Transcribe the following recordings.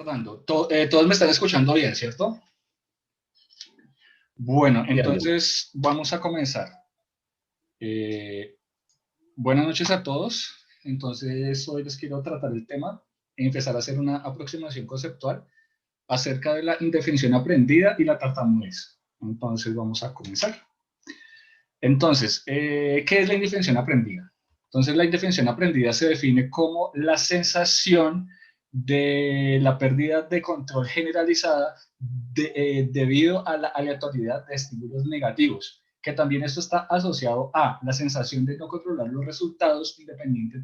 Fernando. Todos me están escuchando bien, ¿cierto? Bueno, Bien, bien. entonces vamos a comenzar. Eh, Buenas noches a todos. Entonces, hoy les quiero tratar el tema, empezar a hacer una aproximación conceptual acerca de la indefinición aprendida y la tartamudez. Entonces, vamos a comenzar. Entonces, ¿qué es la indefinición aprendida? Entonces, la indefinición aprendida se define como la sensación de la pérdida de control generalizada debido a la aleatoriedad de estímulos negativos, que también esto está asociado a la sensación de no controlar los resultados independientes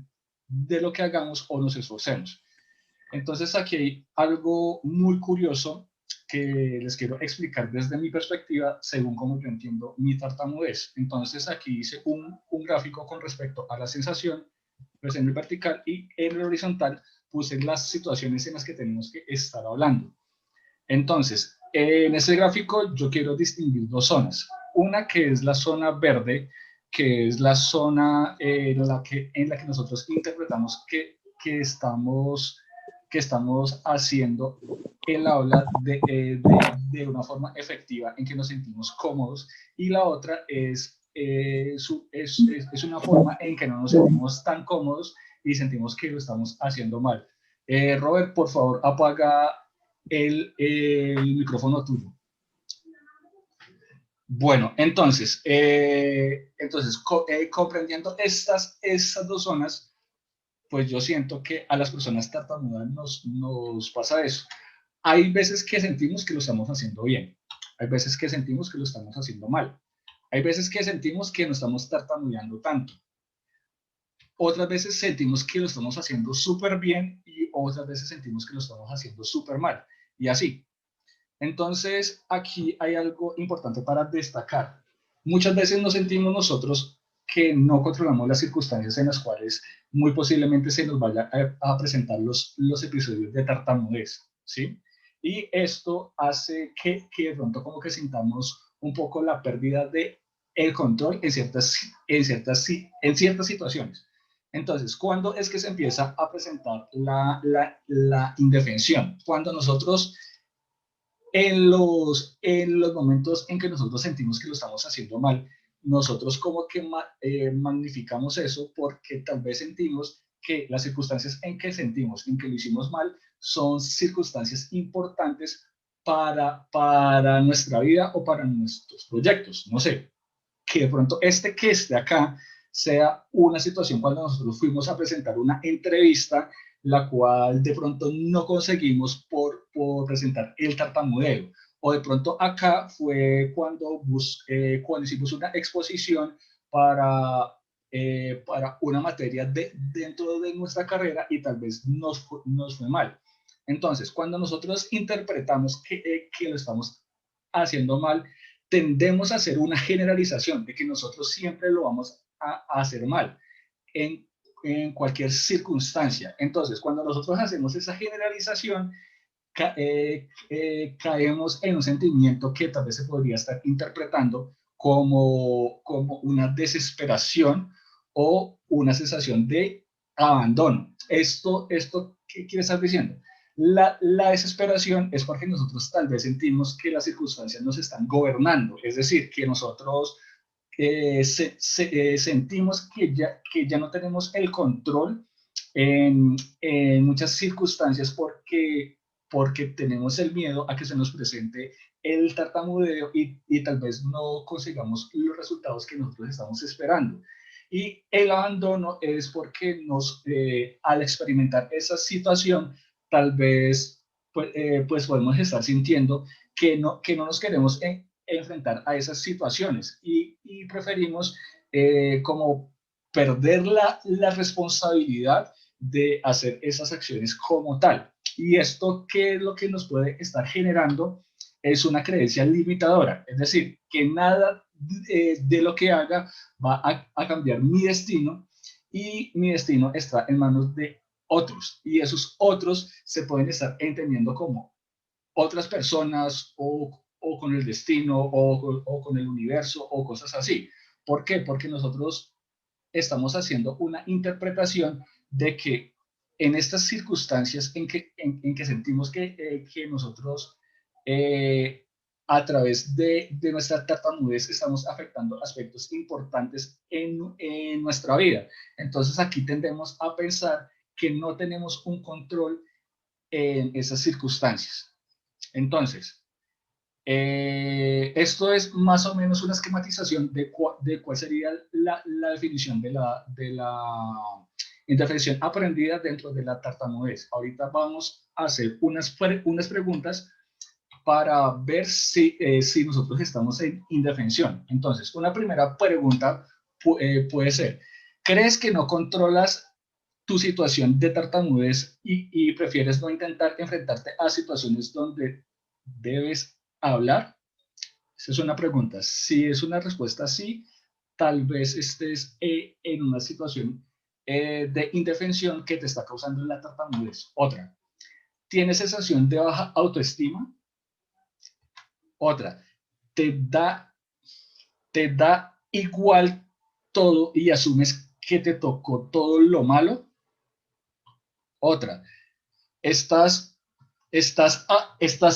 de lo que hagamos o nos esforcemos. Entonces, aquí hay algo muy curioso que les quiero explicar desde mi perspectiva, según como yo entiendo mi tartamudez. Entonces, aquí hice un gráfico con respecto a la sensación, pues en el vertical, y en el horizontal puse las situaciones en las que tenemos que estar hablando. Entonces, en ese gráfico yo quiero distinguir dos zonas. Una que es la zona verde, que es la zona en la que nosotros interpretamos que estamos haciendo el aula de una forma efectiva en que nos sentimos cómodos, y la otra es una forma en que no nos sentimos tan cómodos y sentimos que lo estamos haciendo mal. Robert, por favor, apaga el micrófono tuyo. Bueno, comprendiendo estas dos zonas, pues yo siento que a las personas tartamudas nos pasa eso. Hay veces que sentimos que lo estamos haciendo bien, hay veces que sentimos que lo estamos haciendo mal, hay veces que sentimos que no estamos tartamudeando tanto, otras veces sentimos que lo estamos haciendo súper bien y otras veces sentimos que lo estamos haciendo súper mal, y así. Entonces, aquí hay algo importante para destacar. Muchas veces nos sentimos nosotros que no controlamos las circunstancias en las cuales muy posiblemente se nos vaya a presentar los episodios de tartamudez, ¿sí? Y esto hace que de pronto como que sintamos un poco la pérdida de el control en ciertas situaciones. Entonces, ¿cuándo es que se empieza a presentar la indefensión? Cuando nosotros en los momentos en que nosotros sentimos que lo estamos haciendo mal, nosotros como que magnificamos eso porque tal vez sentimos que las circunstancias en que sentimos, en que lo hicimos mal, son circunstancias importantes para nuestra vida o para nuestros proyectos. No sé, que de pronto que esté acá sea una situación cuando nosotros fuimos a presentar una entrevista, la cual de pronto no conseguimos por presentar el tartamudeo. O de pronto acá fue cuando hicimos una exposición para una materia dentro de nuestra carrera y tal vez nos fue mal. Entonces, cuando nosotros interpretamos que lo estamos haciendo mal, tendemos a hacer una generalización de que nosotros siempre lo vamos a hacer mal en cualquier circunstancia. Entonces, cuando nosotros hacemos esa generalización, caemos en un sentimiento que tal vez se podría estar interpretando como una desesperación o una sensación de abandono. ¿Qué quiere estar diciendo? La desesperación es porque nosotros tal vez sentimos que las circunstancias nos están gobernando, es decir, que nosotros sentimos que ya no tenemos el control en muchas circunstancias porque tenemos el miedo a que se nos presente el tartamudeo y tal vez no consigamos los resultados que nosotros estamos esperando. Y el abandono es porque al experimentar esa situación, tal vez pues podemos estar sintiendo que no nos queremos enfrentar a esas situaciones y preferimos como perder la responsabilidad de hacer esas acciones como tal. Y esto, ¿qué es lo que nos puede estar generando? Es una creencia limitadora, es decir, que nada de lo que haga va a cambiar mi destino y mi destino está en manos de otros y esos otros se pueden estar entendiendo como otras personas o con el destino o con el universo o cosas así. ¿Por qué? Porque nosotros estamos haciendo una interpretación de que en estas circunstancias en que sentimos que nosotros a través de nuestra tartamudez estamos afectando aspectos importantes en nuestra vida. Entonces aquí tendemos a pensar que no tenemos un control en esas circunstancias. Entonces, esto es más o menos una esquematización de cuál sería la definición de la intervención aprendida dentro de la tartamudez. Ahorita vamos a hacer unas preguntas para ver si nosotros estamos en indefensión. Entonces, una primera pregunta puede ser, ¿crees que no controlas tu situación de tartamudez y prefieres no intentar enfrentarte a situaciones donde debes hablar? Esa es una pregunta. Si es una respuesta sí, tal vez estés en una situación de indefensión que te está causando la tartamudez. Otra, ¿tienes sensación de baja autoestima? Otra, te da igual todo y asumes que te tocó todo lo malo. Otra, estás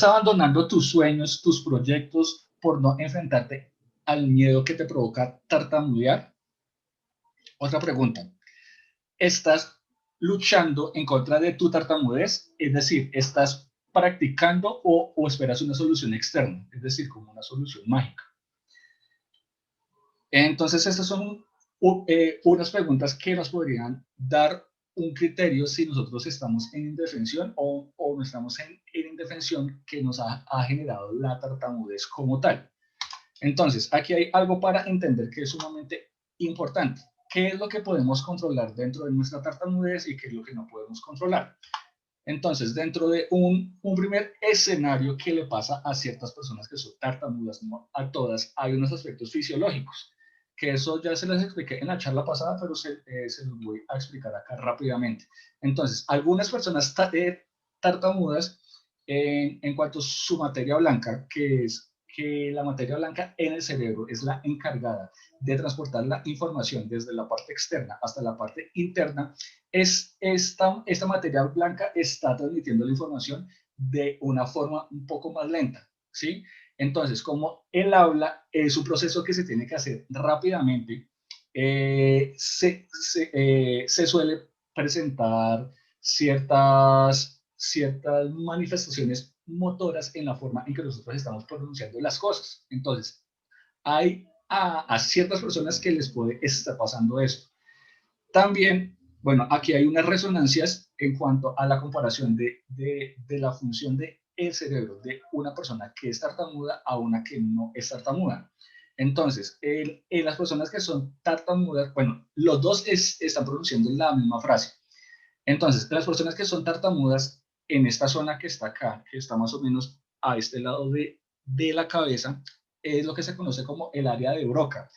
abandonando tus sueños, tus proyectos por no enfrentarte al miedo que te provoca tartamudear. Otra pregunta, ¿estás luchando en contra de tu tartamudez? Es decir, ¿estás practicando o esperas una solución externa? Es decir, como una solución mágica. Entonces, estas son unas preguntas que nos podrían dar un criterio si nosotros estamos en indefensión o no estamos en indefensión que nos ha generado la tartamudez como tal. Entonces, aquí hay algo para entender que es sumamente importante. ¿Qué es lo que podemos controlar dentro de nuestra tartamudez y qué es lo que no podemos controlar? Entonces, dentro de un primer escenario que le pasa a ciertas personas que son tartamudas, no a todas, hay unos aspectos fisiológicos, que eso ya se les expliqué en la charla pasada, pero se los voy a explicar acá rápidamente. Entonces, algunas personas tartamudas, en cuanto a su materia blanca, que es que la materia blanca en el cerebro es la encargada de transportar la información desde la parte externa hasta la parte interna, esta materia blanca está transmitiendo la información de una forma un poco más lenta, ¿sí? Entonces, como el habla es un proceso que se tiene que hacer rápidamente, se suele presentar ciertas manifestaciones motoras en la forma en que nosotros estamos pronunciando las cosas. Entonces, hay a ciertas personas que les puede estar pasando eso. También, bueno, aquí hay unas resonancias en cuanto a la comparación de la función del cerebro de una persona que es tartamuda a una que no es tartamuda. Entonces, en las personas que son tartamudas, bueno, los dos están pronunciando la misma frase. Entonces, las personas que son tartamudas en esta zona que está acá, que está más o menos a este lado de la cabeza, es lo que se conoce como el área de Broca.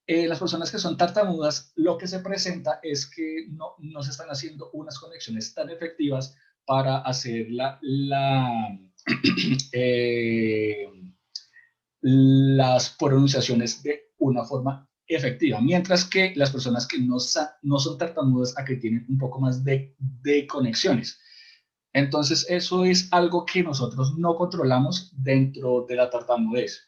Las personas que son tartamudas, lo que se presenta es que no se están haciendo unas conexiones tan efectivas para hacer las pronunciaciones de una forma efectiva, mientras que las personas que no son tartamudas aquí tienen un poco más de conexiones. Entonces, eso es algo que nosotros no controlamos dentro de la tartamudez,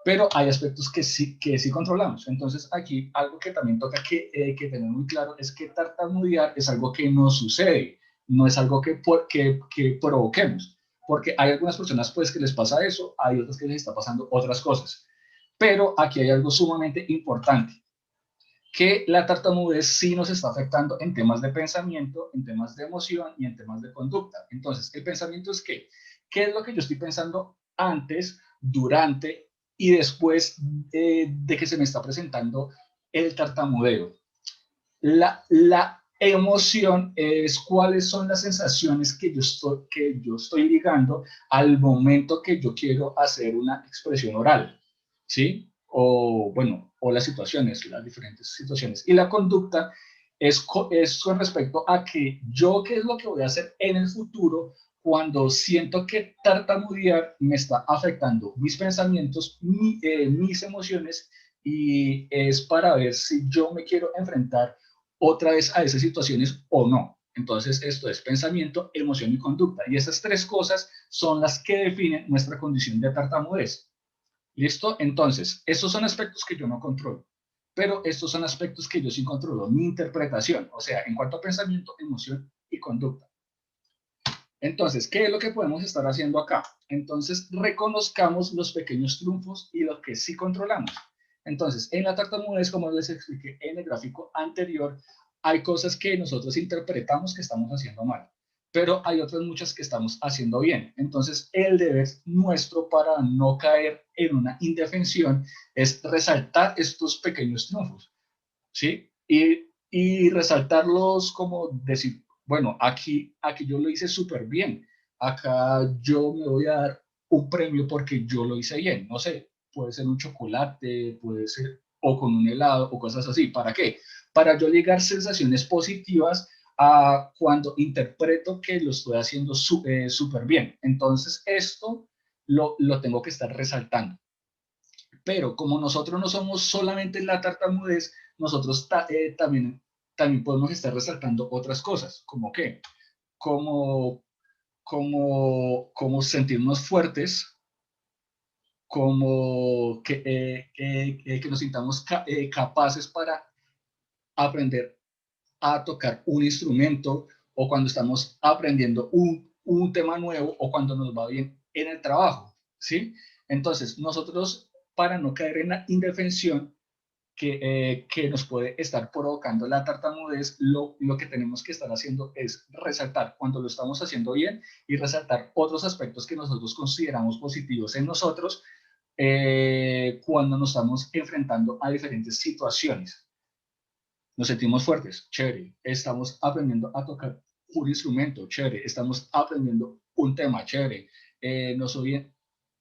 pero hay aspectos que sí controlamos. Entonces, aquí algo que también toca que tener muy claro es que tartamudear es algo que nos sucede, no es algo que provoquemos, porque hay algunas personas pues que les pasa eso, hay otras que les está pasando otras cosas. Pero aquí hay algo sumamente importante, que la tartamudez sí nos está afectando en temas de pensamiento, en temas de emoción y en temas de conducta. Entonces, el pensamiento es ¿qué es lo que yo estoy pensando antes, durante y después de que se me está presentando el tartamudeo? La emoción es cuáles son las sensaciones que yo estoy ligando al momento que yo quiero hacer una expresión oral, ¿sí? O, bueno, o las situaciones, las diferentes situaciones. Y la conducta es con respecto a que yo qué es lo que voy a hacer en el futuro cuando siento que tartamudear me está afectando mis pensamientos, mis emociones, y es para ver si yo me quiero enfrentar otra vez a esas situaciones o no. Entonces, esto es pensamiento, emoción y conducta. Y esas tres cosas son las que definen nuestra condición de tartamudez. ¿Listo? Entonces, estos son aspectos que yo no controlo, pero estos son aspectos que yo sí controlo, mi interpretación, o sea, en cuanto a pensamiento, emoción y conducta. Entonces, ¿qué es lo que podemos estar haciendo acá? Entonces, reconozcamos los pequeños triunfos y lo que sí controlamos. Entonces, en la tartamudez, como les expliqué en el gráfico anterior, hay cosas que nosotros interpretamos que estamos haciendo mal, pero hay otras muchas que estamos haciendo bien. Entonces, el deber nuestro para no caer en una indefensión es resaltar estos pequeños triunfos, ¿sí? Y resaltarlos como decir, bueno, aquí yo lo hice súper bien, acá yo me voy a dar un premio porque yo lo hice bien, no sé, puede ser un chocolate, puede ser o con un helado o cosas así. ¿Para qué? Para yo llegar sensaciones positivas a cuando interpreto que lo estoy haciendo súper bien. Entonces, esto lo tengo que estar resaltando. Pero como nosotros no somos solamente la tartamudez, nosotros también podemos estar resaltando otras cosas, como qué, como, como sentirnos fuertes, como que nos sintamos capaces para aprender a tocar un instrumento o cuando estamos aprendiendo un tema nuevo o cuando nos va bien en el trabajo, ¿sí? Entonces, nosotros, para no caer en la indefensión, que nos puede estar provocando la tartamudez, lo que tenemos que estar haciendo es resaltar cuando lo estamos haciendo bien y resaltar otros aspectos que nosotros consideramos positivos en nosotros cuando nos estamos enfrentando a diferentes situaciones. Nos sentimos fuertes, chévere. Estamos aprendiendo a tocar un instrumento, chévere. Estamos aprendiendo un tema, chévere. No soy bien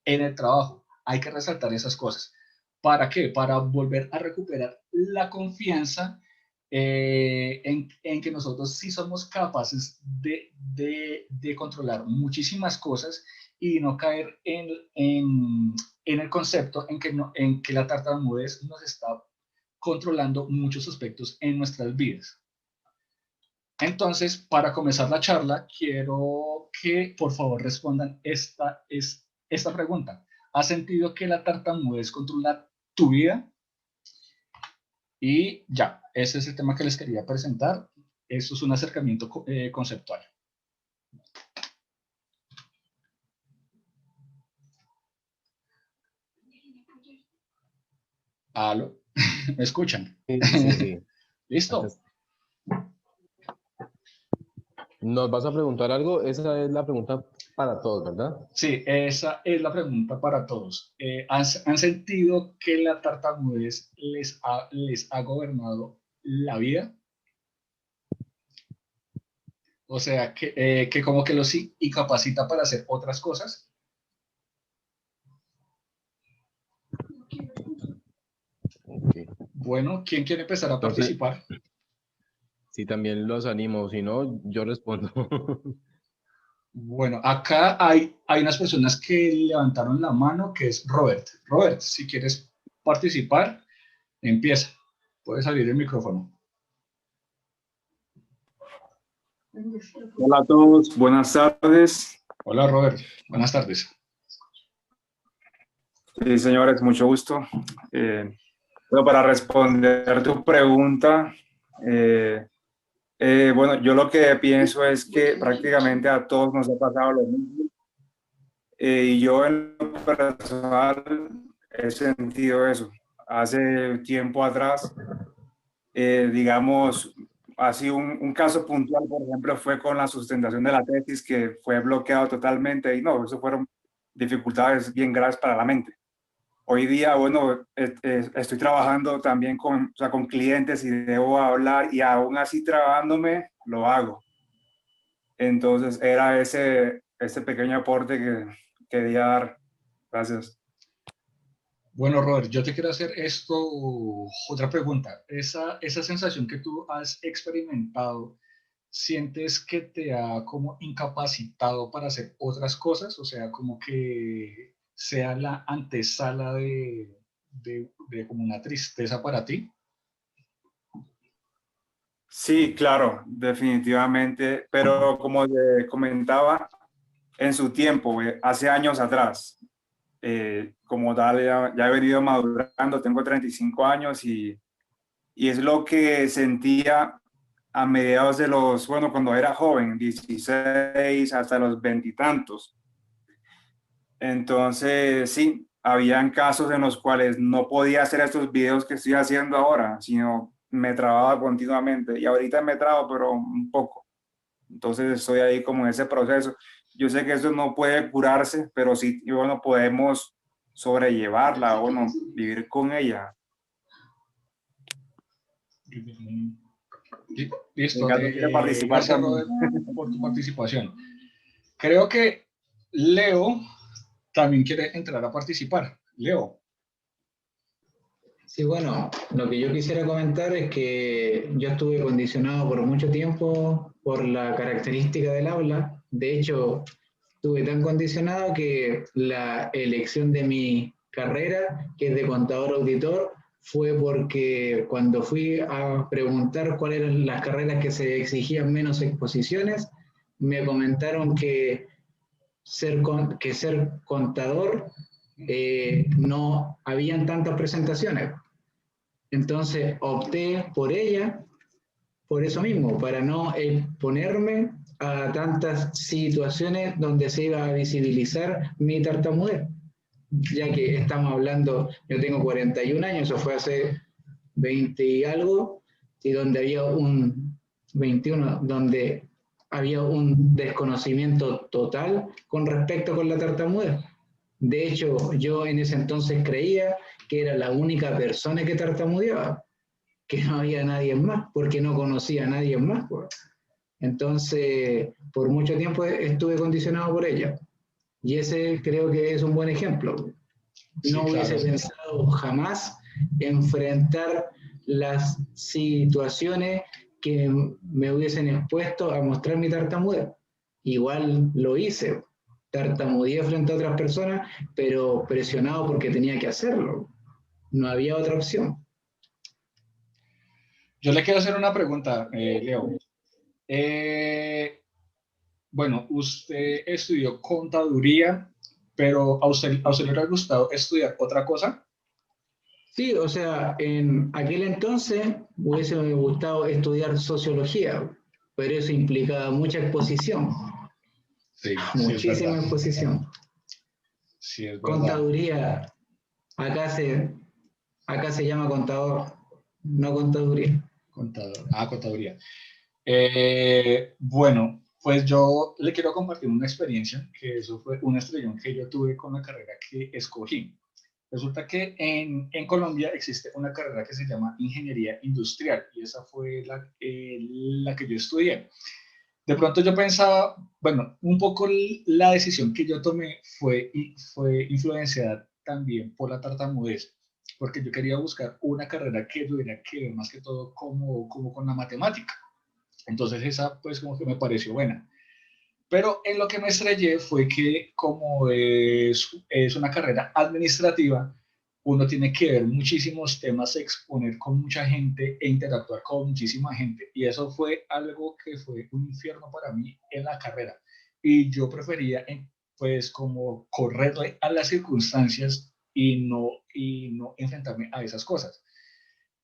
en el trabajo. Hay que resaltar esas cosas. ¿Para qué? Para volver a recuperar la confianza en que nosotros sí somos capaces de controlar muchísimas cosas y no caer en el concepto en que la tartamudez nos está controlando muchos aspectos en nuestras vidas. Entonces, para comenzar la charla, quiero que por favor respondan esta pregunta. ¿Has sentido que la tartamudez controla tu vida? Y ya, ese es el tema que les quería presentar. Eso es un acercamiento conceptual. ¿Aló? ¿Me escuchan? Sí, sí, sí. ¿Listo? ¿Nos vas a preguntar algo? Esa es la pregunta para todos, ¿verdad? Sí, esa es la pregunta para todos. ¿Han sentido que la tartamudez les ha gobernado la vida? O sea, que como que los incapacita para hacer otras cosas. Okay. Bueno, ¿quién quiere empezar a Entonces, participar? sí, también los animo. Si no, yo respondo. Bueno, acá hay unas personas que levantaron la mano, que es Robert. Robert, si quieres participar, empieza. Puedes abrir el micrófono. Hola a todos, buenas tardes. Hola, Robert. Buenas tardes. Sí, señores, mucho gusto. Bueno, para responder tu pregunta, bueno, yo lo que pienso es que prácticamente a todos nos ha pasado lo mismo. Y yo en lo personal he sentido eso. Hace tiempo atrás, digamos, así un caso puntual, por ejemplo, fue con la sustentación de la tesis que fue bloqueado totalmente y no, eso fueron dificultades bien graves para la mente. Hoy día, bueno, estoy trabajando también con, o sea, con clientes y debo hablar y aún así trabajándome, lo hago. Entonces era ese pequeño aporte que quería dar. Gracias. Bueno, Robert, yo te quiero hacer otra pregunta. Esa sensación que tú has experimentado, ¿sientes que te ha como incapacitado para hacer otras cosas? O sea, como que sea la antesala de como una tristeza para ti. Sí, claro, definitivamente, pero como te comentaba, en su tiempo, hace años atrás, como tal, ya he venido madurando, tengo 35 años y es lo que sentía a mediados de los, bueno, cuando era joven, 16 hasta los veintitantos. Entonces, sí, habían casos en los cuales no podía hacer estos videos que estoy haciendo ahora, sino me trababa continuamente. Y ahorita me trabo, pero un poco. Entonces estoy ahí como en ese proceso. Yo sé que eso no puede curarse, pero sí, y bueno, podemos sobrellevarla, bueno, vivir con ella. En Listo. caso quiere participar Gracias, también. Robert, por tu participación. Creo que Leo también quiere entrar a participar. Leo. Sí, bueno, lo que yo quisiera comentar es que yo estuve condicionado por mucho tiempo por la característica del habla. De hecho, estuve tan condicionado que la elección de mi carrera, que es de contador auditor, fue porque cuando fui a preguntar cuáles eran las carreras que se exigían menos exposiciones, me comentaron que ser contador no habían tantas presentaciones. Entonces opté por ella, por eso mismo, para no exponerme a tantas situaciones donde se iba a visibilizar mi tartamudez, ya que estamos hablando, yo tengo 41 años, eso fue hace 20 y algo, y donde había un 21, donde había un desconocimiento total con respecto con la tartamudez. De hecho, yo en ese entonces creía que era la única persona que tartamudeaba, que no había nadie más, porque no conocía a nadie más. Pues. Entonces, por mucho tiempo estuve condicionado por ella. Y ese creo que es un buen ejemplo. Sí, No hubiese claro. pensado jamás enfrentar las situaciones que me hubiesen expuesto a mostrar mi tartamudez. Igual lo hice, tartamudeé frente a otras personas, pero presionado porque tenía que hacerlo. No había otra opción. Yo le quiero hacer una pregunta, Leo. Bueno, usted estudió contaduría, pero a usted le hubiera gustado estudiar otra cosa. Sí, o sea, en aquel entonces hubiese gustado estudiar sociología, pero eso implicaba mucha exposición, Sí, sí es verdad. muchísima exposición. Sí es verdad. Contaduría, acá se, acá se llama contador, no contaduría. Contador. Ah, contaduría. Bueno, pues yo le quiero compartir una experiencia, que eso fue un estrellón que yo tuve con la carrera que escogí. Resulta que en Colombia existe una carrera que se llama Ingeniería Industrial y esa fue la que yo estudié. De pronto yo pensaba, bueno, un poco la decisión que yo tomé fue influenciada también por la tartamudez, porque yo quería buscar una carrera que tuviera que ver más que todo como con la matemática. Entonces esa pues como que me pareció buena. Pero en lo que me estrellé fue que como es una carrera administrativa, uno tiene que ver muchísimos temas, exponer con mucha gente e interactuar con muchísima gente. Y eso fue algo que fue un infierno para mí en la carrera. Y yo prefería pues como correrle a las circunstancias y no enfrentarme a esas cosas.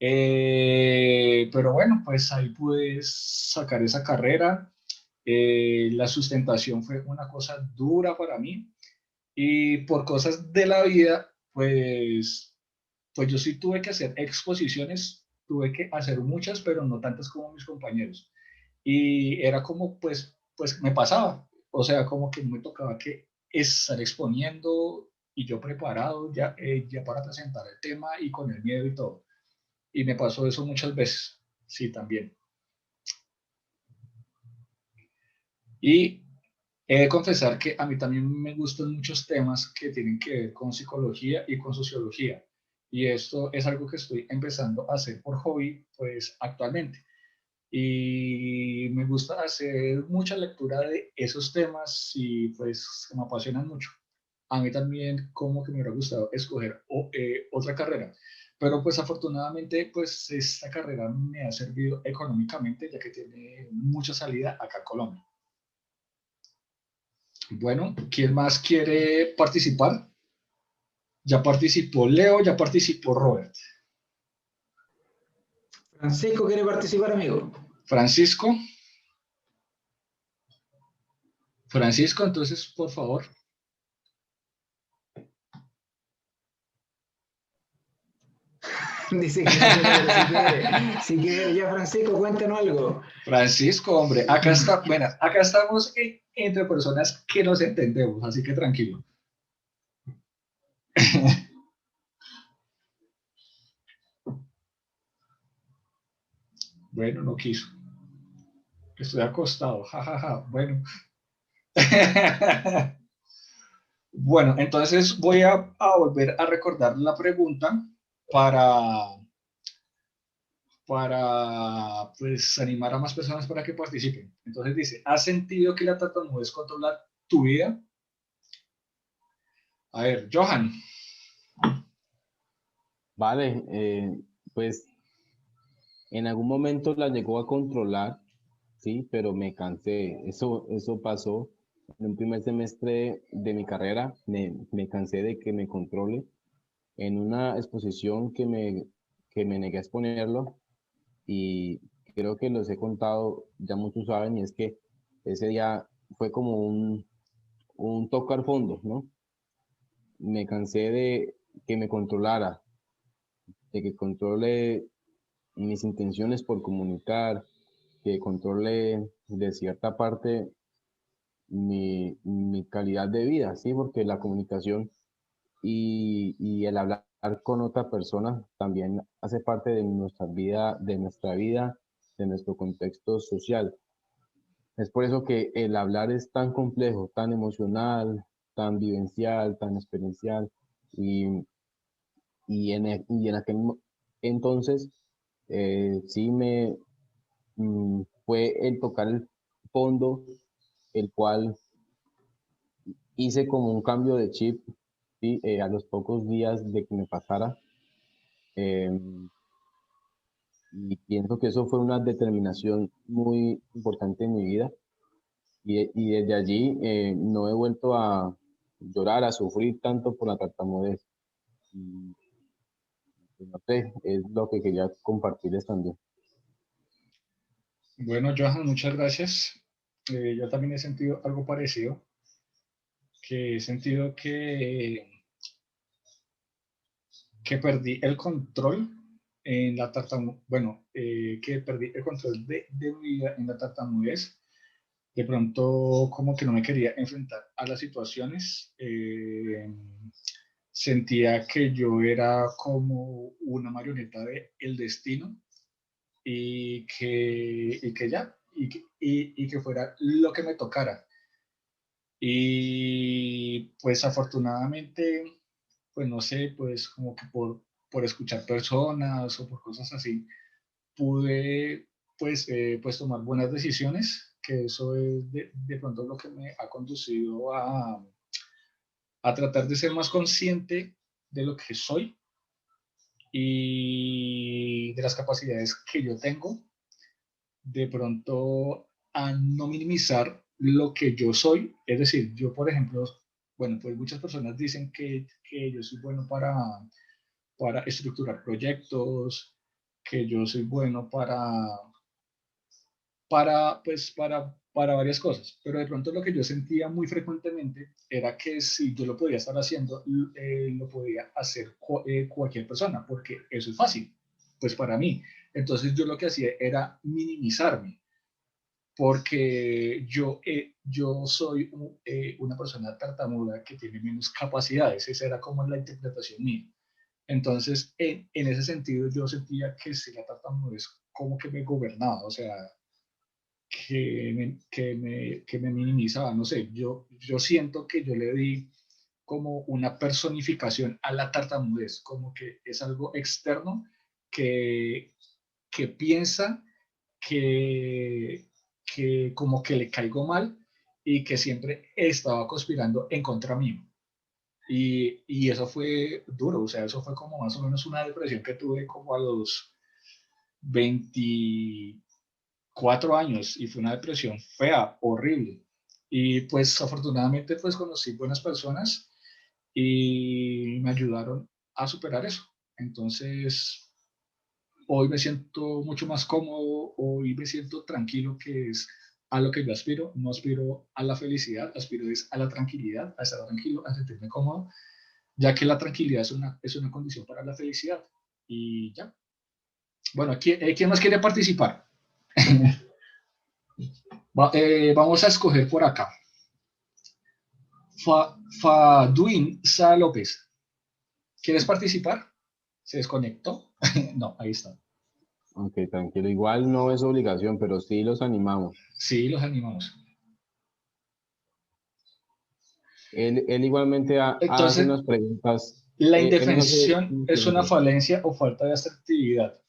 Pero bueno, pues ahí pude sacar esa carrera. La sustentación fue una cosa dura para mí y por cosas de la vida, pues yo sí tuve que hacer exposiciones, tuve que hacer muchas, pero no tantas como mis compañeros. Y era como, pues me pasaba, o sea, como que me tocaba que estar exponiendo y yo preparado ya para presentar el tema y con el miedo y todo. Y me pasó eso muchas veces, sí, también. Y he de confesar que a mí también me gustan muchos temas que tienen que ver con psicología y con sociología. Y esto es algo que estoy empezando a hacer por hobby, pues actualmente. Y me gusta hacer mucha lectura de esos temas y pues me apasionan mucho. A mí también como que me hubiera gustado escoger otra carrera, pero pues afortunadamente pues esta carrera me ha servido económicamente ya que tiene mucha salida acá en Colombia. Bueno, ¿quién más quiere participar? Ya participó Leo, ya participó Robert. Francisco quiere participar, amigo. Francisco. Francisco, entonces, por favor. Dice que no quiere, pero si quiere. Si quiere, ya Francisco, cuéntanos algo. Francisco, hombre, acá está, bueno, acá estamos entre personas que nos entendemos, así que tranquilo. Bueno, no quiso. Estoy acostado, jajaja. Ja, ja. Bueno. Bueno, entonces voy a volver a recordar la pregunta para pues animar a más personas para que participen. Entonces dice, ¿has sentido que la tartamudez controla tu vida? A ver, Johan. Vale, pues en algún momento la llegó a controlar, sí, pero me cansé. Eso pasó en un primer semestre de mi carrera. Me cansé de que me controle. En una exposición que me negué a exponerlo, y creo que los he contado, ya muchos saben, y es que ese día fue como un tocar fondo, ¿no? Me cansé de que me controlara, de que controle mis intenciones por comunicar, que controle de cierta parte mi calidad de vida, ¿sí? Porque la comunicación y el hablar con otra persona también hace parte de nuestra vida, de nuestro contexto social. Es por eso que el hablar es tan complejo, tan emocional, tan vivencial, tan experiencial, y, y en aquel entonces sí fue el tocar el fondo, el cual hice como un cambio de chip, ¿sí? A los pocos días de que me pasara. em, y pienso que eso fue una determinación muy importante en mi vida. Y desde allí no he vuelto a llorar, a sufrir tanto por la tartamudez. Y, pues, no sé, es lo que quería compartirles también. Bueno, Johan, muchas gracias. Yo también he sentido algo parecido, que he sentido que perdí el control en la tartamudez, bueno, que perdí el control de mi vida en la tartamudez. De pronto, como que no me quería enfrentar a las situaciones. Sentía que yo era como una marioneta del destino y que ya, y que fuera lo que me tocara. Y pues afortunadamente, pues no sé, pues como que por escuchar personas o por cosas así, pude pues tomar buenas decisiones, que eso es de pronto lo que me ha conducido a tratar de ser más consciente de lo que soy y de las capacidades que yo tengo, de pronto a no minimizar lo que yo soy. Es decir, yo, por ejemplo, bueno, pues muchas personas dicen que yo soy bueno para estructurar proyectos, que yo soy bueno para varias cosas, pero de pronto lo que yo sentía muy frecuentemente era que si yo lo podía estar haciendo, lo podía hacer cualquier persona, porque eso es fácil, pues para mí. Entonces yo lo que hacía era minimizarme, porque yo soy una persona tartamuda que tiene menos capacidades, esa era como la interpretación mía. Entonces, en ese sentido, yo sentía que si la tartamudez como que me gobernaba, o sea, que me minimizaba, no sé, yo siento que yo le di como una personificación a la tartamudez, como que es algo externo que, que piensa que como que le caigo mal y que siempre estaba conspirando en contra mío. Y eso fue duro, o sea, eso fue como más o menos una depresión que tuve como a los 24 años y fue una depresión fea, horrible. Y pues afortunadamente pues conocí buenas personas y me ayudaron a superar eso. Entonces, hoy me siento mucho más cómodo, hoy me siento tranquilo, que es a lo que yo aspiro. No aspiro a la felicidad, aspiro es a la tranquilidad, a estar tranquilo, a sentirme cómodo, ya que la tranquilidad es una condición para la felicidad. Y ya. Bueno, ¿quién más quiere participar? Vamos a escoger por acá. Faduin Sa López. ¿Quieres participar? ¿Se desconectó? No, ahí está. Ok, tranquilo. Igual no es obligación, pero sí los animamos. Sí, los animamos. Él igualmente hace Entonces, unas preguntas. la Él nos hace indefensión unas es una preguntas. falencia o falta de asertividad.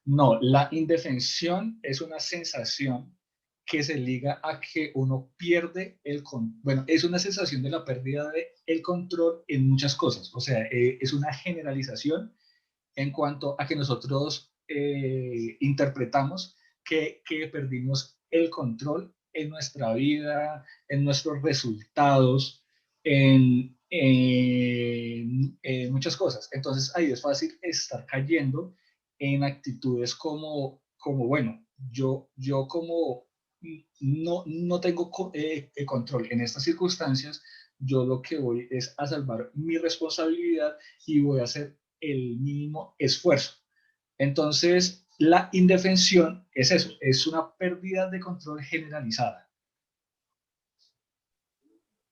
No, la indefensión es una sensación que se liga a que uno pierde el control. Bueno, es una sensación de la pérdida del control en muchas cosas. O sea, es una generalización en cuanto a que nosotros interpretamos que perdimos el control en nuestra vida, en nuestros resultados, en muchas cosas. Entonces ahí es fácil estar cayendo en actitudes bueno, yo como no tengo control en estas circunstancias, yo lo que voy es a salvar mi responsabilidad y voy a hacer el mínimo esfuerzo. Entonces, la indefensión es eso, es una pérdida de control generalizada.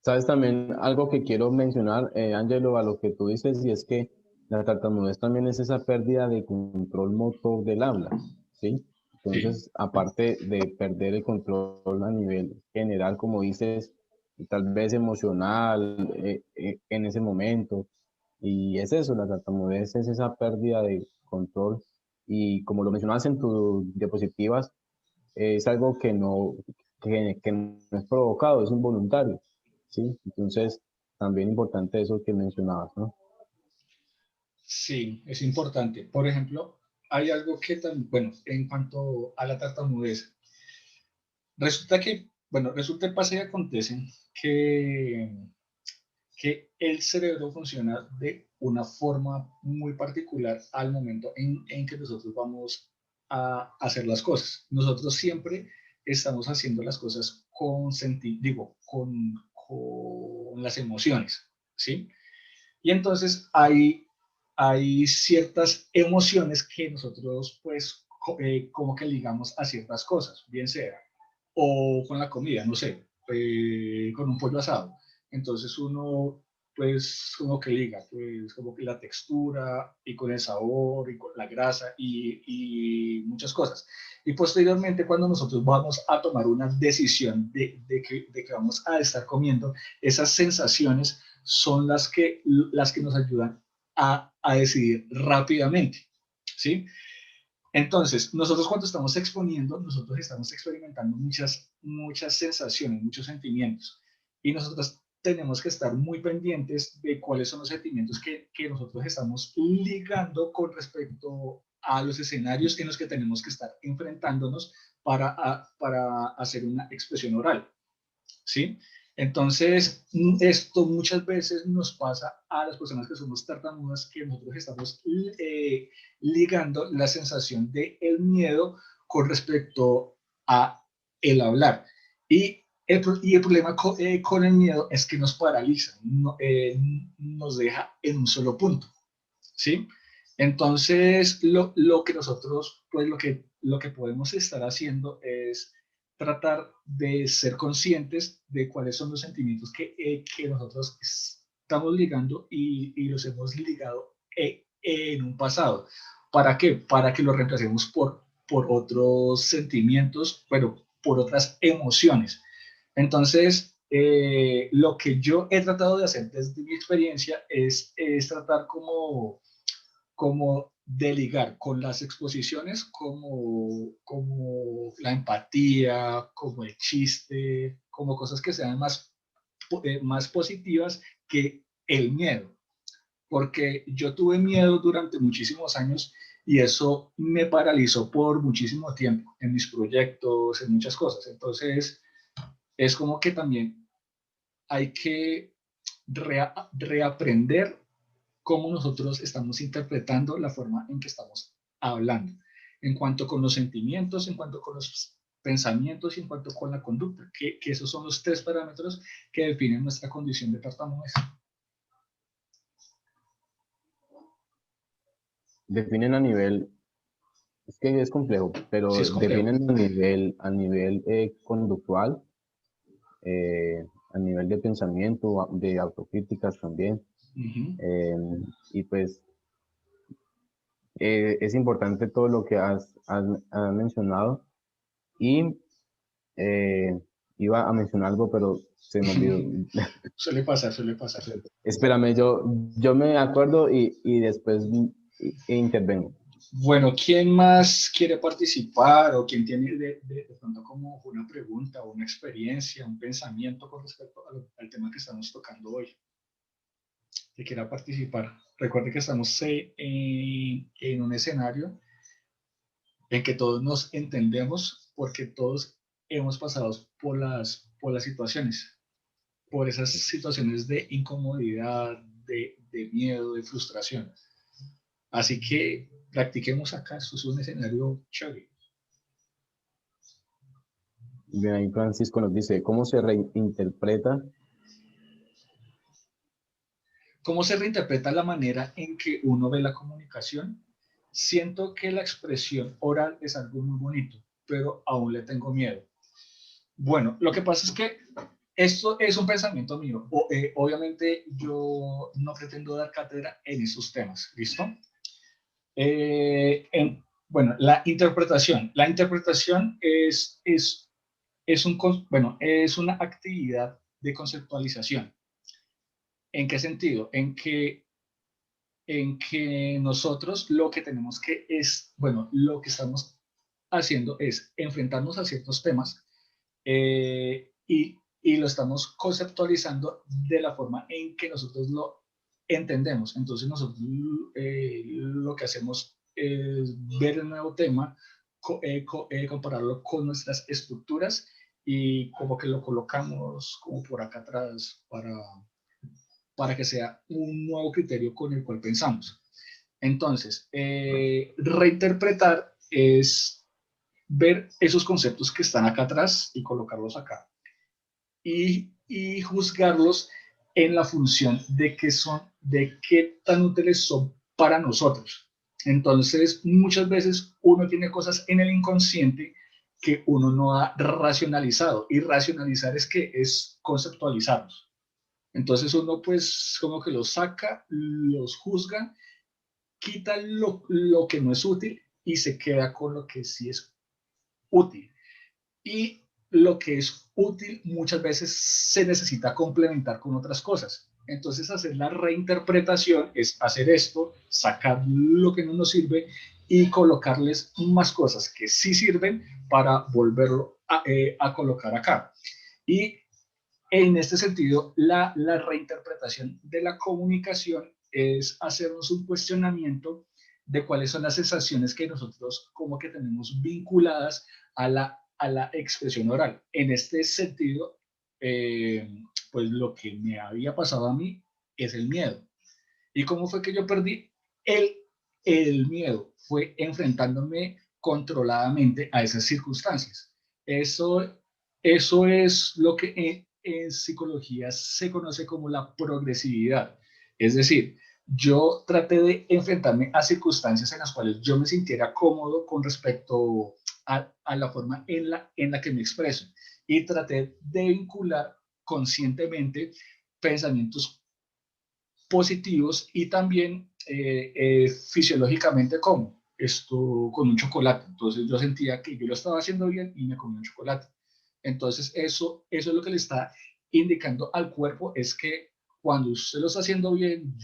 Sabes también algo que quiero mencionar, Ángelo, a lo que tú dices, y es que la tartamudez también es esa pérdida de control motor del habla, ¿sí? Sí, Entonces, aparte de perder el control a nivel general, como dices, tal vez emocional, en ese momento, y es eso, la tartamudez es esa pérdida de control, y como lo mencionabas en tus diapositivas, es algo que no es provocado, es involuntario, ¿sí? Entonces, también importante eso que mencionabas, ¿no? sí, es importante. Por ejemplo, hay algo que también, bueno, en cuanto a la tartamudez, resulta que, bueno, resulta, pasa y acontece que, que el cerebro funciona de una forma muy particular al momento en que nosotros vamos a hacer las cosas. Nosotros siempre estamos haciendo las cosas con digo, con las emociones, ¿sí? Y entonces hay ciertas emociones que nosotros, pues, como que ligamos a ciertas cosas, bien sea, o con la comida, no sé, con un pollo asado. Entonces uno, pues, como que liga, pues, como que la textura y con el sabor y con la grasa y muchas cosas. Y posteriormente, cuando nosotros vamos a tomar una decisión de que vamos a estar comiendo, esas sensaciones son las que nos ayudan a decidir rápidamente, ¿sí? Entonces, nosotros cuando estamos exponiendo, nosotros estamos experimentando muchas sensaciones, muchos sentimientos, y nosotros tenemos que estar muy pendientes de cuáles son los sentimientos que nosotros estamos ligando con respecto a los escenarios en los que tenemos que estar enfrentándonos para hacer una expresión oral. ¿Sí? Entonces, esto muchas veces nos pasa a las personas que somos tartamudas, que nosotros estamos ligando la sensación de el miedo con respecto a el hablar. Y el problema con el miedo es que nos paraliza, nos deja en un solo punto, ¿sí? Entonces, lo que nosotros, pues lo que podemos estar haciendo es tratar de ser conscientes de cuáles son los sentimientos que nosotros estamos ligando y los hemos ligado en un pasado. ¿Para qué? Para que los reemplacemos por otros sentimientos, pero por otras emociones. Entonces, lo que yo he tratado de hacer desde mi experiencia es tratar como de ligar con las exposiciones, como la empatía, como el chiste, como cosas que sean más positivas que el miedo, porque yo tuve miedo durante muchísimos años y eso me paralizó por muchísimo tiempo en mis proyectos, en muchas cosas. Entonces, es como que también hay que reaprender cómo nosotros estamos interpretando la forma en que estamos hablando, en cuanto con los sentimientos, en cuanto con los pensamientos y en cuanto con la conducta, que esos son los 3 parámetros que definen nuestra condición de tartamudez. Definen a nivel, es que es complejo, pero Sí, es complejo. definen a nivel conductual, a nivel de pensamiento, de autocríticas también. Y pues es importante todo lo que has mencionado. Y iba a mencionar algo, pero se me olvidó. Suele pasar, suele pasar. Espérame, yo me acuerdo y después intervengo. Bueno, ¿quién más quiere participar o quién tiene de pronto como una pregunta o una experiencia, un pensamiento con respecto al tema que estamos tocando hoy? Que quiera participar. Recuerde que estamos en un escenario en que todos nos entendemos porque todos hemos pasado por las situaciones, por esas situaciones de incomodidad, de miedo, de frustración. Así que practiquemos acá, esto es un escenario chévere. Bien, ahí Francisco nos dice, ¿cómo se reinterpreta? ¿Cómo se reinterpreta la manera en que uno ve la comunicación? Siento que la expresión oral es algo muy bonito, pero aún le tengo miedo. Bueno, lo que pasa es que esto es un pensamiento mío. Obviamente yo no pretendo dar cátedra en esos temas, ¿listo? Bueno, la interpretación. La interpretación es una actividad de conceptualización. ¿En qué sentido? En que nosotros lo que tenemos que lo que estamos haciendo es enfrentarnos a ciertos temas y lo estamos conceptualizando de la forma en que nosotros lo entendemos. Entonces nosotros lo que hacemos es ver el nuevo tema, compararlo con nuestras estructuras y como que lo colocamos como por acá atrás para que sea un nuevo criterio con el cual pensamos. Entonces, reinterpretar es ver esos conceptos que están acá atrás y colocarlos acá. Y juzgarlos en la función de qué tan útiles son para nosotros. Entonces, muchas veces uno tiene cosas en el inconsciente que uno no ha racionalizado. Y racionalizar es conceptualizarlos. Entonces uno pues como que los saca, los juzga, quita lo que no es útil y se queda con lo que sí es útil. Y lo que es útil muchas veces se necesita complementar con otras cosas. Entonces hacer la reinterpretación es hacer esto, sacar lo que no nos sirve y colocarles más cosas que sí sirven para volverlo a colocar acá. Y en este sentido, la reinterpretación de la comunicación es hacernos un cuestionamiento de cuáles son las sensaciones que nosotros como que tenemos vinculadas a la expresión oral. En este sentido, pues lo que me había pasado a mí es el miedo. ¿Y cómo fue que yo perdí el miedo? Fue enfrentándome controladamente a esas circunstancias. Eso es lo que en psicología se conoce como la progresividad. Es decir, yo traté de enfrentarme a circunstancias en las cuales yo me sintiera cómodo con respecto a la forma en la que me expreso y traté de vincular conscientemente pensamientos positivos y también fisiológicamente como esto con un chocolate. Entonces yo sentía que yo lo estaba haciendo bien y me comí un chocolate. Entonces eso es lo que le está indicando al cuerpo, es que cuando usted lo está haciendo bien,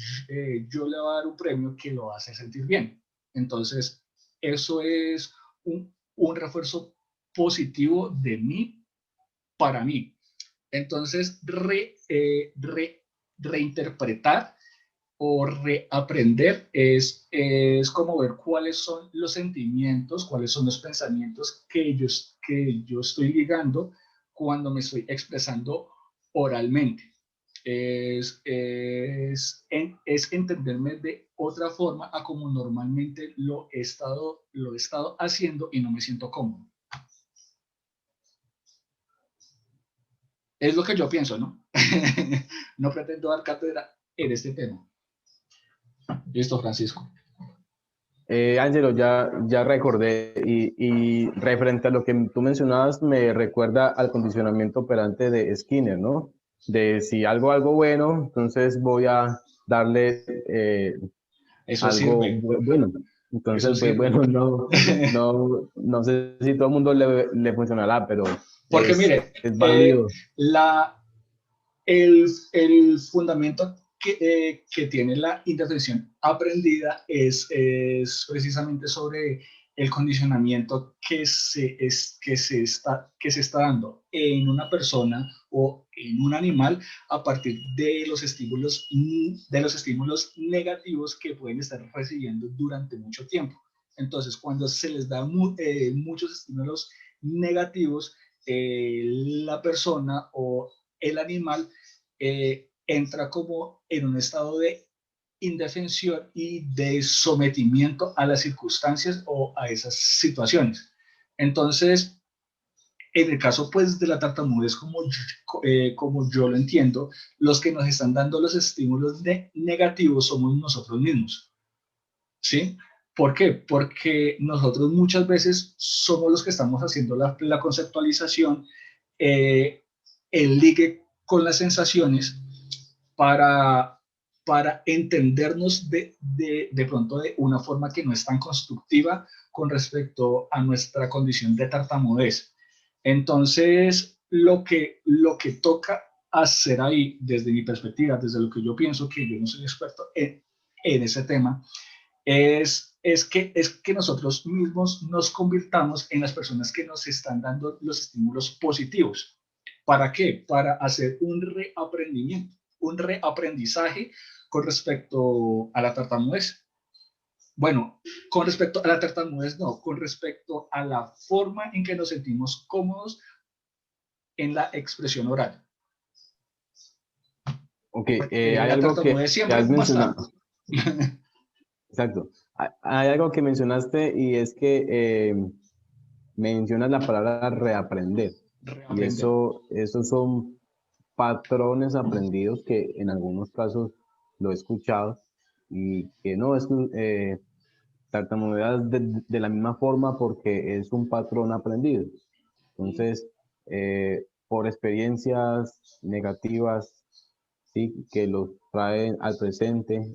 yo le voy a dar un premio que lo hace sentir bien. Entonces eso es un refuerzo positivo de mí para mí. Entonces reinterpretar o reaprender es como ver cuáles son los sentimientos, cuáles son los pensamientos que yo estoy ligando cuando me estoy expresando oralmente. Es entenderme de otra forma a como normalmente lo he estado haciendo y no me siento cómodo. Es lo que yo pienso, ¿no? No pretendo dar cátedra en este tema. Listo, Francisco. Ángelo, ya recordé y referente a lo que tú mencionabas, me recuerda al condicionamiento operante de Skinner, ¿no? De si algo bueno, entonces voy a darle Eso algo sirve. bueno. Entonces, pues bueno, no sé si todo el mundo le funcionará, pero porque mire, es válido. El fundamento que tiene la indefensión aprendida es precisamente sobre el condicionamiento que se está dando en una persona o en un animal a partir de los estímulos negativos que pueden estar recibiendo durante mucho tiempo. Entonces, cuando se les da muchos estímulos negativos, la persona o el animal entra como en un estado de indefensión y de sometimiento a las circunstancias o a esas situaciones. Entonces, en el caso pues de la tartamudez, como yo lo entiendo, los que nos están dando los estímulos negativos somos nosotros mismos, ¿sí? ¿Por qué? Porque nosotros muchas veces somos los que estamos haciendo la conceptualización, el ligue con las sensaciones para entendernos de pronto de una forma que no es tan constructiva con respecto a nuestra condición de tartamudez. Entonces, lo que toca hacer ahí, desde mi perspectiva, desde lo que yo pienso, que yo no soy experto en ese tema, es que nosotros mismos nos convirtamos en las personas que nos están dando los estímulos positivos. ¿Para qué? Para hacer un reaprendimiento, un reaprendizaje con respecto a la tartamudez. Bueno, con respecto a la tartamudez no, con respecto a la forma en que nos sentimos cómodos en la expresión oral. Ok, hay algo que has mencionado. Exacto. Hay algo que mencionaste y es que mencionas la palabra reaprender. Y esos son patrones aprendidos que en algunos casos lo he escuchado y que no es tartamudez de la misma forma porque es un patrón aprendido. Entonces, por experiencias negativas, ¿sí? Que los traen al presente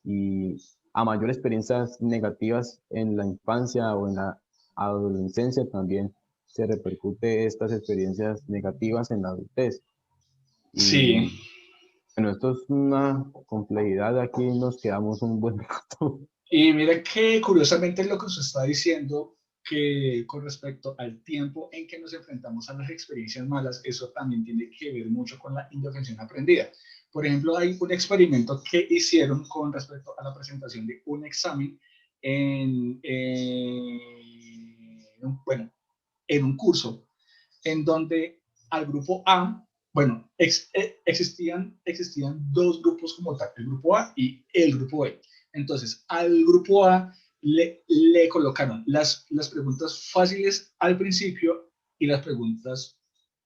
y a mayor experiencias negativas en la infancia o en la adolescencia también se repercute estas experiencias negativas en la adultez. Y, sí. Bueno, esto es una complejidad, aquí nos quedamos un buen rato. Y mire que curiosamente lo que usted está diciendo, que con respecto al tiempo en que nos enfrentamos a las experiencias malas, eso también tiene que ver mucho con la indefensión aprendida. Por ejemplo, hay un experimento que hicieron con respecto a la presentación de un examen en un curso, en donde al grupo A, bueno, existían dos grupos como tal, el grupo A y el grupo B. Entonces, al grupo A le colocaron las preguntas fáciles al principio y las preguntas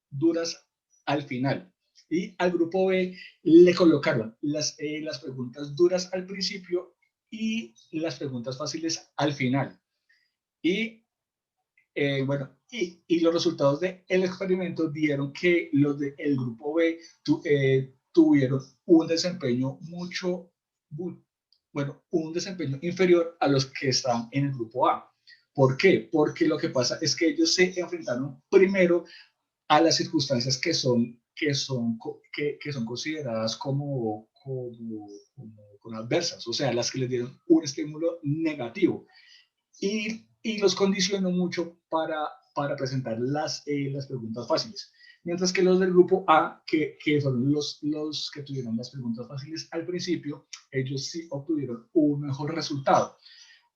duras al final. Y al grupo B le colocaron las preguntas duras al principio y las preguntas fáciles al final. Y bueno, y los resultados del experimento dieron que los del grupo B tuvieron un desempeño un desempeño inferior a los que estaban en el grupo A. ¿Por qué? Porque lo que pasa es que ellos se enfrentaron primero a las circunstancias que son consideradas como adversas, o sea, las que les dieron un estímulo negativo. Y los condicionó mucho para presentar las preguntas fáciles. Mientras que los del grupo A, que fueron los que tuvieron las preguntas fáciles al principio, ellos sí obtuvieron un mejor resultado.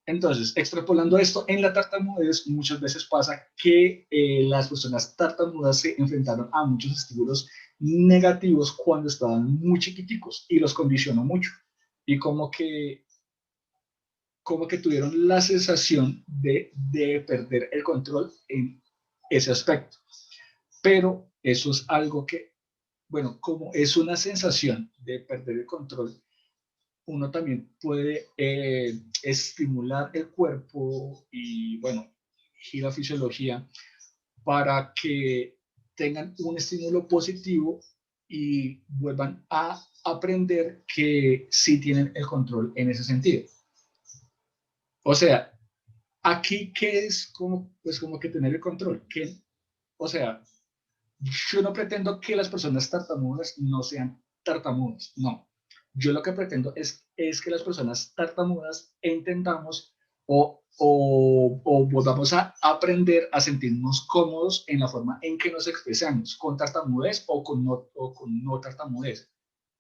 Entonces, extrapolando esto, en la tartamudez muchas veces pasa que las personas tartamudas se enfrentaron a muchos estímulos negativos cuando estaban muy chiquiticos y los condicionó mucho. Y como que tuvieron la sensación de perder el control en ese aspecto. Pero eso es algo que, bueno, como es una sensación de perder el control, uno también puede estimular el cuerpo y, bueno, y la fisiología para que tengan un estímulo positivo y vuelvan a aprender que sí tienen el control en ese sentido. O sea, aquí, ¿qué es como, pues como que tener el control? O sea, yo no pretendo que las personas tartamudas no sean tartamudas, no. Yo lo que pretendo es que las personas tartamudas entendamos o volvamos a aprender a sentirnos cómodos en la forma en que nos expresamos, con tartamudez o con no tartamudez,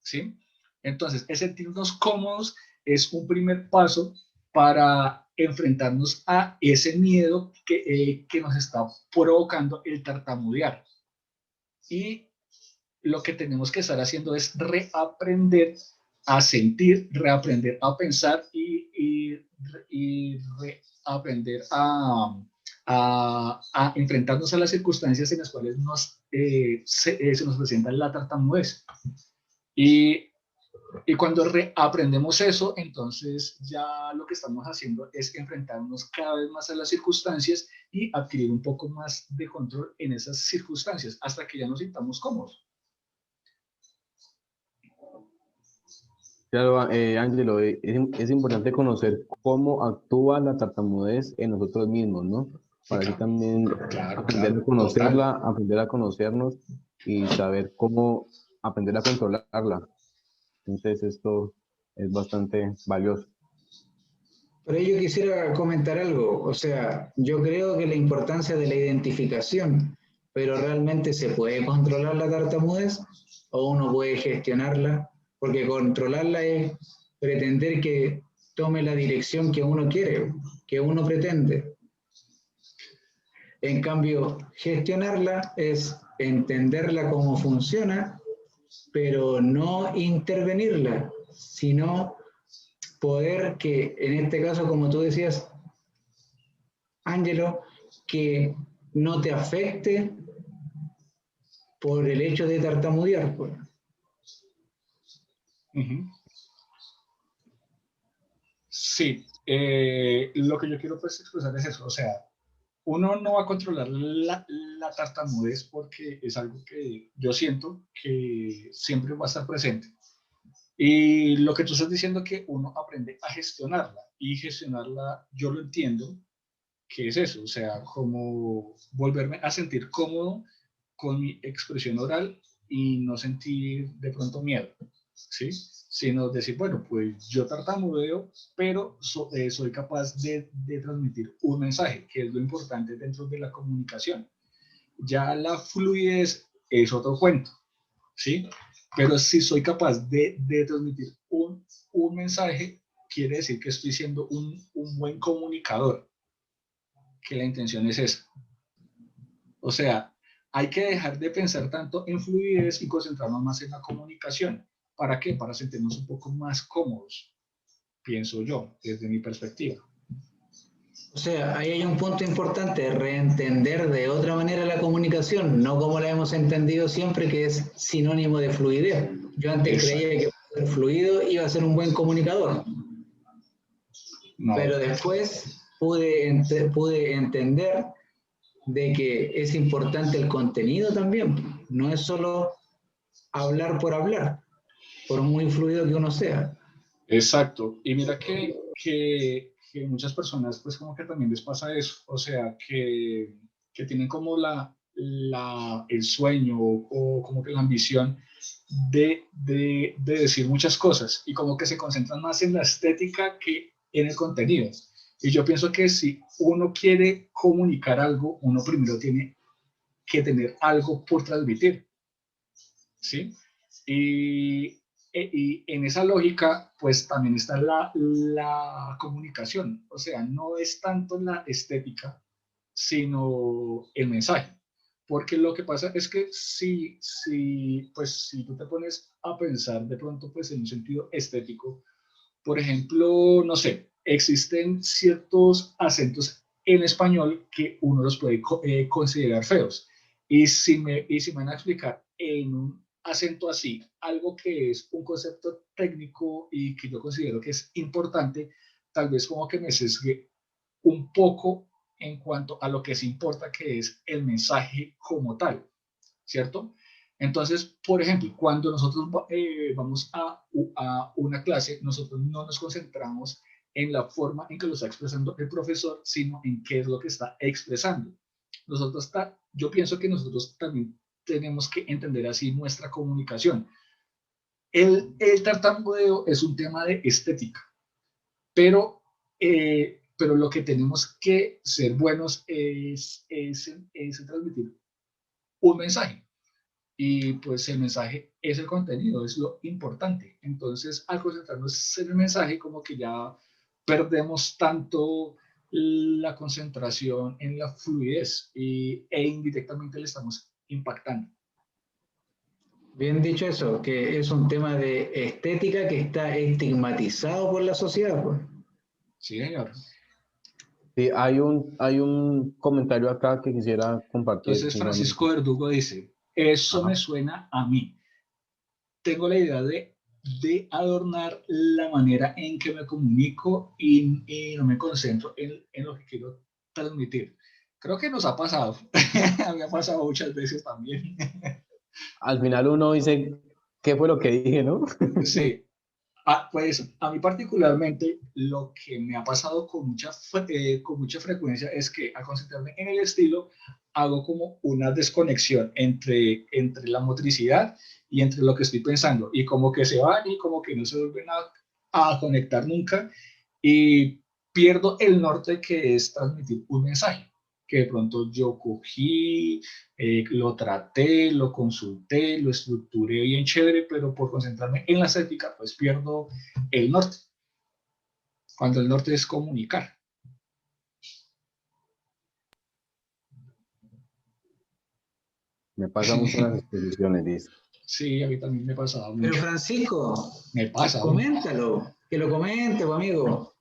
¿sí? Entonces, el sentirnos cómodos es un primer paso para enfrentarnos a ese miedo que nos está provocando el tartamudear. Y lo que tenemos que estar haciendo es reaprender a sentir, reaprender a pensar y reaprender a enfrentarnos a las circunstancias en las cuales se nos presenta la tartamudez. Y cuando reaprendemos eso, entonces ya lo que estamos haciendo es enfrentarnos cada vez más a las circunstancias y adquirir un poco más de control en esas circunstancias hasta que ya nos sintamos cómodos. Claro, Ángelo, es importante conocer cómo actúa la tartamudez en nosotros mismos, ¿no? Para así también aprender a conocerla, total. Aprender a conocernos y saber cómo aprender a controlarla. Entonces esto es bastante valioso. Pero yo quisiera comentar algo, o sea, yo creo que la importancia de la identificación, pero realmente se puede controlar la tartamudez o uno puede gestionarla, porque controlarla es pretender que tome la dirección que uno quiere, que uno pretende. En cambio, gestionarla es entenderla cómo funciona, pero no intervenirla, sino poder que, en este caso, como tú decías, Ángelo, que no te afecte por el hecho de tartamudear. Pues. Sí, lo que yo quiero pues expresar es eso, o sea, uno no va a controlar la tartamudez porque es algo que yo siento que siempre va a estar presente. Y lo que tú estás diciendo que uno aprende a gestionarla, y gestionarla yo lo entiendo, que es eso, o sea, como volverme a sentir cómodo con mi expresión oral y no sentir de pronto miedo, ¿sí? Sino decir, bueno, pues yo tartamudeo, pero soy capaz de transmitir un mensaje, que es lo importante dentro de la comunicación. Ya la fluidez es otro cuento, ¿sí? Pero si soy capaz de transmitir un mensaje, quiere decir que estoy siendo un buen comunicador, que la intención es esa. O sea, hay que dejar de pensar tanto en fluidez y concentrarnos más en la comunicación. ¿Para qué? Para sentirnos un poco más cómodos, pienso yo, desde mi perspectiva. O sea, ahí hay un punto importante, reentender de otra manera la comunicación, no como la hemos entendido siempre, que es sinónimo de fluidez. Yo antes creía que el fluido iba a ser un buen comunicador, no. Pero después pude entender de que es importante el contenido también, no es solo hablar, por muy fluido que uno sea. Exacto, y mira que muchas personas pues como que también les pasa eso, o sea, que tienen como el sueño o como que la ambición de decir muchas cosas y como que se concentran más en la estética que en el contenido. Y yo pienso que si uno quiere comunicar algo, uno primero tiene que tener algo por transmitir, ¿sí? Y en esa lógica, pues también está la comunicación, o sea, no es tanto la estética, sino el mensaje. Porque lo que pasa es que pues, si tú te pones a pensar de pronto pues, en un sentido estético, por ejemplo, no sé, existen ciertos acentos en español que uno los puede considerar feos. Y si me van a explicar en un acento así, algo que es un concepto técnico y que yo considero que es importante, tal vez como que me sesgue un poco en cuanto a lo que se importa, que es el mensaje como tal, ¿cierto? Entonces, por ejemplo, cuando nosotros vamos a una clase, nosotros no nos concentramos en la forma en que lo está expresando el profesor, sino en qué es lo que está expresando. Yo pienso que nosotros también tenemos que entender así nuestra comunicación. El tartamudeo es un tema de estética, pero lo que tenemos que ser buenos es transmitir un mensaje. Y pues el mensaje es el contenido, es lo importante. Entonces, al concentrarnos en el mensaje, como que ya perdemos tanto la concentración en la fluidez e indirectamente le estamos impactando. Bien dicho eso, que es un tema de estética que está estigmatizado por la sociedad, pues. Sí, señor. Sí, hay un comentario acá que quisiera compartir. Entonces, Igualmente. Francisco Verdugo dice, eso me Ajá. suena a mí. Tengo la idea de adornar la manera en que me comunico y no me concentro en lo que quiero transmitir. Creo que nos ha pasado. A mí me ha pasado muchas veces también. Al final uno dice, ¿qué fue lo que dije, no? Sí. Pues a mí particularmente lo que me ha pasado con mucha frecuencia es que al concentrarme en el estilo hago como una desconexión entre la motricidad y entre lo que estoy pensando y como que se van y como que no se vuelven a conectar nunca y pierdo el norte que es transmitir un mensaje que de pronto yo cogí, lo traté, lo consulté, lo estructuré bien chévere, pero por concentrarme en la estética, pues pierdo el norte, cuando el norte es comunicar. Me pasa mucho en las exposiciones, dice. Sí, a mí también me pasaba mucho. Pero Francisco, Me pasa. coméntalo, que lo comente, pues, amigo.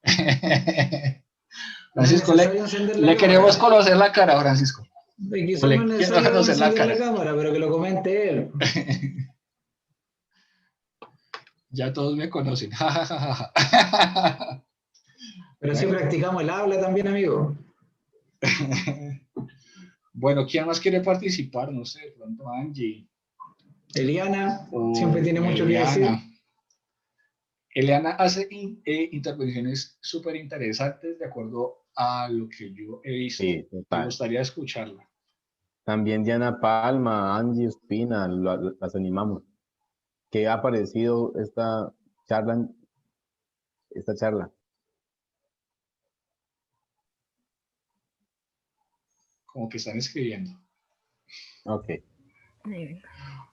Francisco, no es le queremos conocer la cara, Francisco. Quizás no es necesario conocer la cámara, pero que lo comente él. Ya todos me conocen. Pero sí practicamos el habla también, amigo. Bueno, ¿quién más quiere participar? No sé, de pronto Angie. Eliana, siempre tiene mucho que decir. Eliana hace intervenciones súper interesantes de acuerdo a lo que yo he visto. Sí, me gustaría escucharla. También Diana Palma, Angie Ospina, las animamos. ¿Qué ha parecido esta charla? Como que están escribiendo. Ok.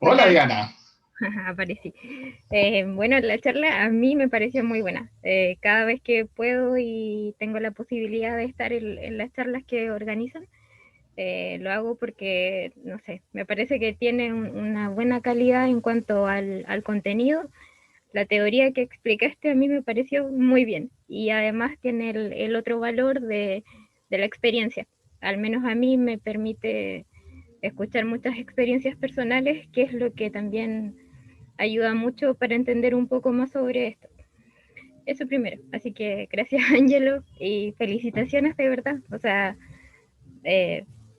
Hola, Diana. Aparecí. Bueno, la charla a mí me pareció muy buena. Cada vez que puedo y tengo la posibilidad de estar en las charlas que organizan, lo hago porque, no sé, me parece que tiene una buena calidad en cuanto al contenido. La teoría que explicaste a mí me pareció muy bien y además tiene el otro valor de la experiencia. Al menos a mí me permite escuchar muchas experiencias personales, que es lo que también ayuda mucho para entender un poco más sobre esto. Eso primero. Así que gracias, Ángelo, y felicitaciones de verdad. O sea,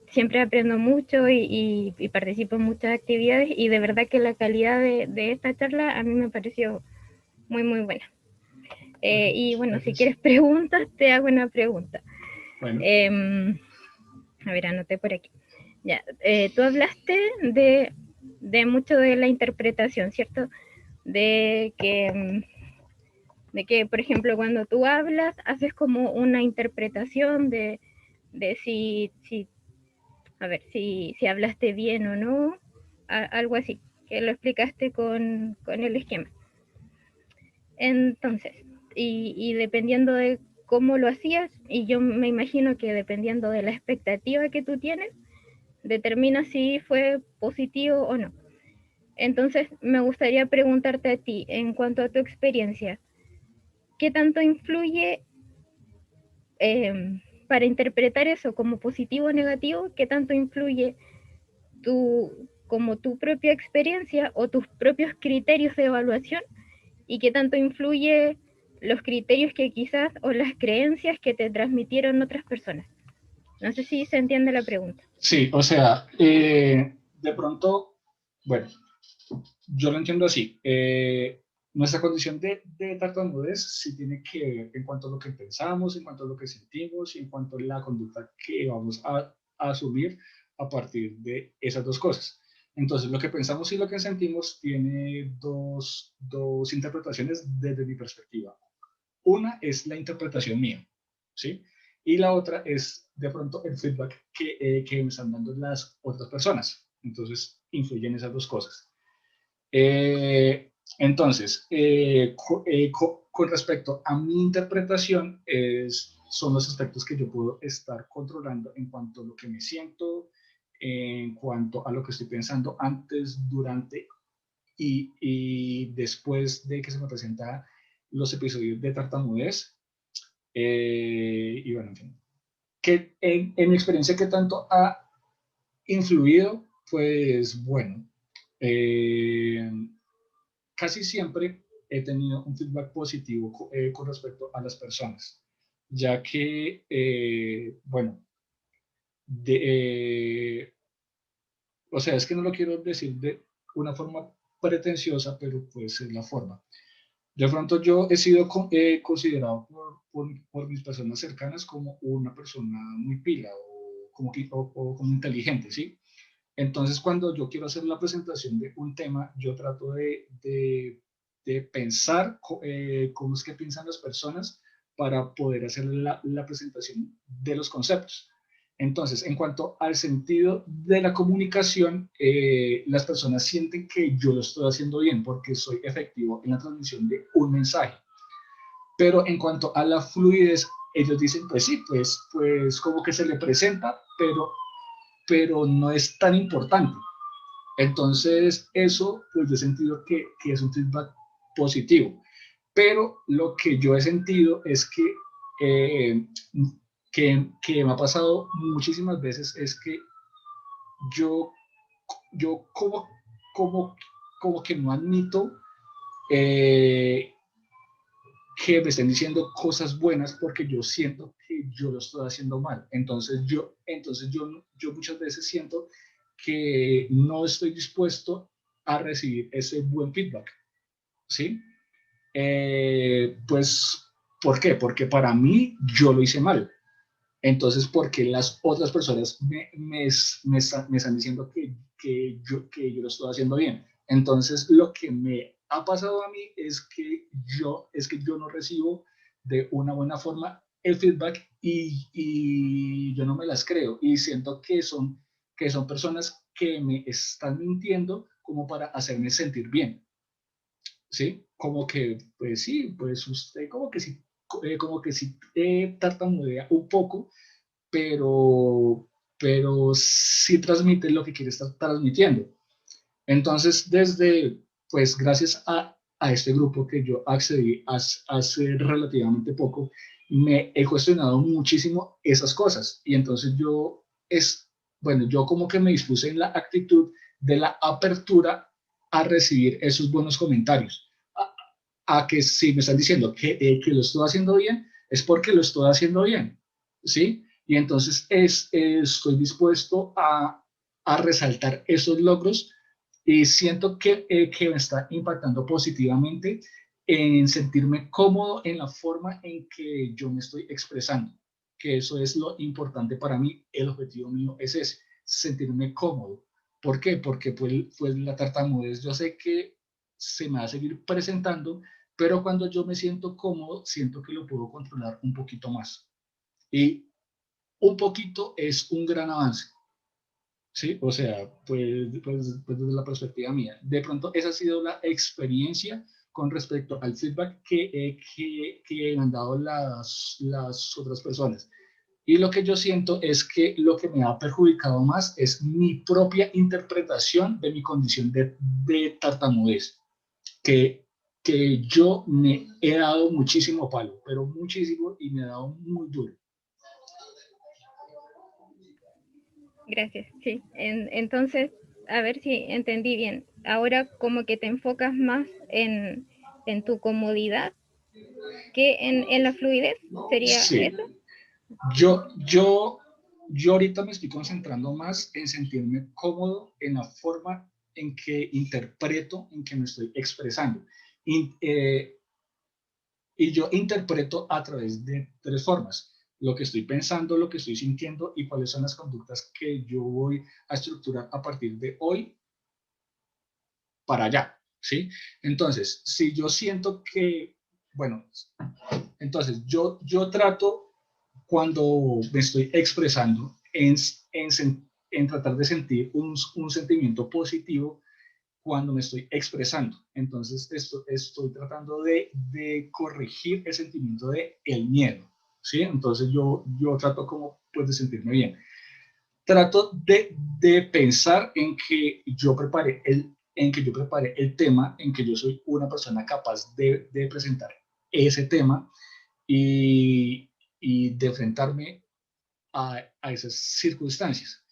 siempre aprendo mucho y participo en muchas actividades y de verdad que la calidad de esta charla a mí me pareció muy, muy buena. Y bueno, gracias. Si quieres preguntas, te hago una pregunta. Bueno. A ver, anoté por aquí. Ya, tú hablaste de mucho de la interpretación, ¿cierto? De que, por ejemplo, cuando tú hablas, haces como una interpretación de si a ver si hablaste bien o no, algo así, que lo explicaste con el esquema. Entonces, y dependiendo de cómo lo hacías, y yo me imagino que dependiendo de la expectativa que tú tienes, determina si fue positivo o no. Entonces, me gustaría preguntarte a ti, en cuanto a tu experiencia, ¿qué tanto influye para interpretar eso como positivo o negativo? ¿Qué tanto influye como tu propia experiencia o tus propios criterios de evaluación? ¿Y qué tanto influye los criterios que quizás o las creencias que te transmitieron otras personas? No sé si se entiende la pregunta. Sí, o sea, de pronto, bueno, yo lo entiendo así. Nuestra condición de tartamudez sí tiene que ver en cuanto a lo que pensamos, en cuanto a lo que sentimos y en cuanto a la conducta que vamos a asumir a partir de esas dos cosas. Entonces, lo que pensamos y lo que sentimos tiene dos interpretaciones desde mi perspectiva. Una es la interpretación mía, ¿sí? Y la otra es de pronto el feedback que me están dando las otras personas. Entonces, influyen esas dos cosas. Entonces, con respecto a mi interpretación, son los aspectos que yo puedo estar controlando en cuanto a lo que me siento, en cuanto a lo que estoy pensando antes, durante y después de que se me presentan los episodios de tartamudez. Y bueno, en fin. Que en mi experiencia, ¿qué tanto ha influido? Pues bueno, casi siempre he tenido un feedback positivo con respecto a las personas, ya que, bueno, o sea, es que no lo quiero decir de una forma pretenciosa, pero pues es la forma. De pronto yo he sido considerado por mis personas cercanas como una persona muy pila o como inteligente, ¿sí? Entonces, cuando yo quiero hacer la presentación de un tema, yo trato de pensar cómo es que piensan las personas para poder hacer la presentación de los conceptos. Entonces, en cuanto al sentido de la comunicación, las personas sienten que yo lo estoy haciendo bien porque soy efectivo en la transmisión de un mensaje. Pero en cuanto a la fluidez, ellos dicen, pues sí, pues como que se le presenta, pero no es tan importante. Entonces, eso, pues yo he sentido que es un feedback positivo. Pero lo que yo he sentido es que me ha pasado muchísimas veces es que yo como que no admito que me estén diciendo cosas buenas porque yo siento que yo lo estoy haciendo mal. Entonces yo muchas veces siento que no estoy dispuesto a recibir ese buen feedback, ¿sí? Pues, ¿por qué? Porque para mí yo lo hice mal. Entonces, ¿por qué las otras personas me están diciendo que yo lo estoy haciendo bien? Entonces, lo que me ha pasado a mí es que yo no recibo de una buena forma el feedback y yo no me las creo y siento que son personas que me están mintiendo como para hacerme sentir bien, ¿sí? Como que, pues sí, pues usted como que sí tartamudea un poco, pero sí transmite lo que quiere estar transmitiendo. Entonces, pues gracias a este grupo que yo accedí hace relativamente poco, me he cuestionado muchísimo esas cosas. Y entonces bueno, yo como que me dispuse en la actitud de la apertura a recibir esos buenos comentarios. A que si me están diciendo que lo estoy haciendo bien, es porque lo estoy haciendo bien, ¿sí? Y entonces estoy dispuesto a resaltar esos logros y siento que me está impactando positivamente en sentirme cómodo en la forma en que yo me estoy expresando, que eso es lo importante para mí. El objetivo mío es ese, sentirme cómodo. ¿Por qué? Porque pues la tartamudez yo sé que se me va a seguir presentando, pero cuando yo me siento cómodo, siento que lo puedo controlar un poquito más. Y un poquito es un gran avance. ¿sí? O sea, pues desde la perspectiva mía. De pronto, esa ha sido la experiencia con respecto al feedback que han dado las otras personas. Y lo que yo siento es que lo que me ha perjudicado más es mi propia interpretación de mi condición de tartamudez, que, que yo me he dado muchísimo palo, pero muchísimo, y me he dado muy duro. Gracias, sí. Entonces, a ver si entendí bien. Ahora como que te enfocas más en tu comodidad que en la fluidez, ¿sería Sí, eso? yo ahorita me estoy concentrando más en sentirme cómodo en la forma en que interpreto, en que me estoy expresando. Y, y yo interpreto a través de tres formas: lo que estoy pensando, lo que estoy sintiendo y cuáles son las conductas que yo voy a estructurar a partir de hoy para allá, ¿sí? Entonces, si yo siento que, bueno, entonces yo trato, cuando me estoy expresando, en tratar de sentir un sentimiento positivo cuando me estoy expresando. Entonces, estoy tratando de corregir el sentimiento de el miedo, ¿sí? Entonces, yo trato como, pues, de sentirme bien. Trato de pensar en que yo prepare el tema, en que yo soy una persona capaz de presentar ese tema y, y de enfrentarme a esas circunstancias.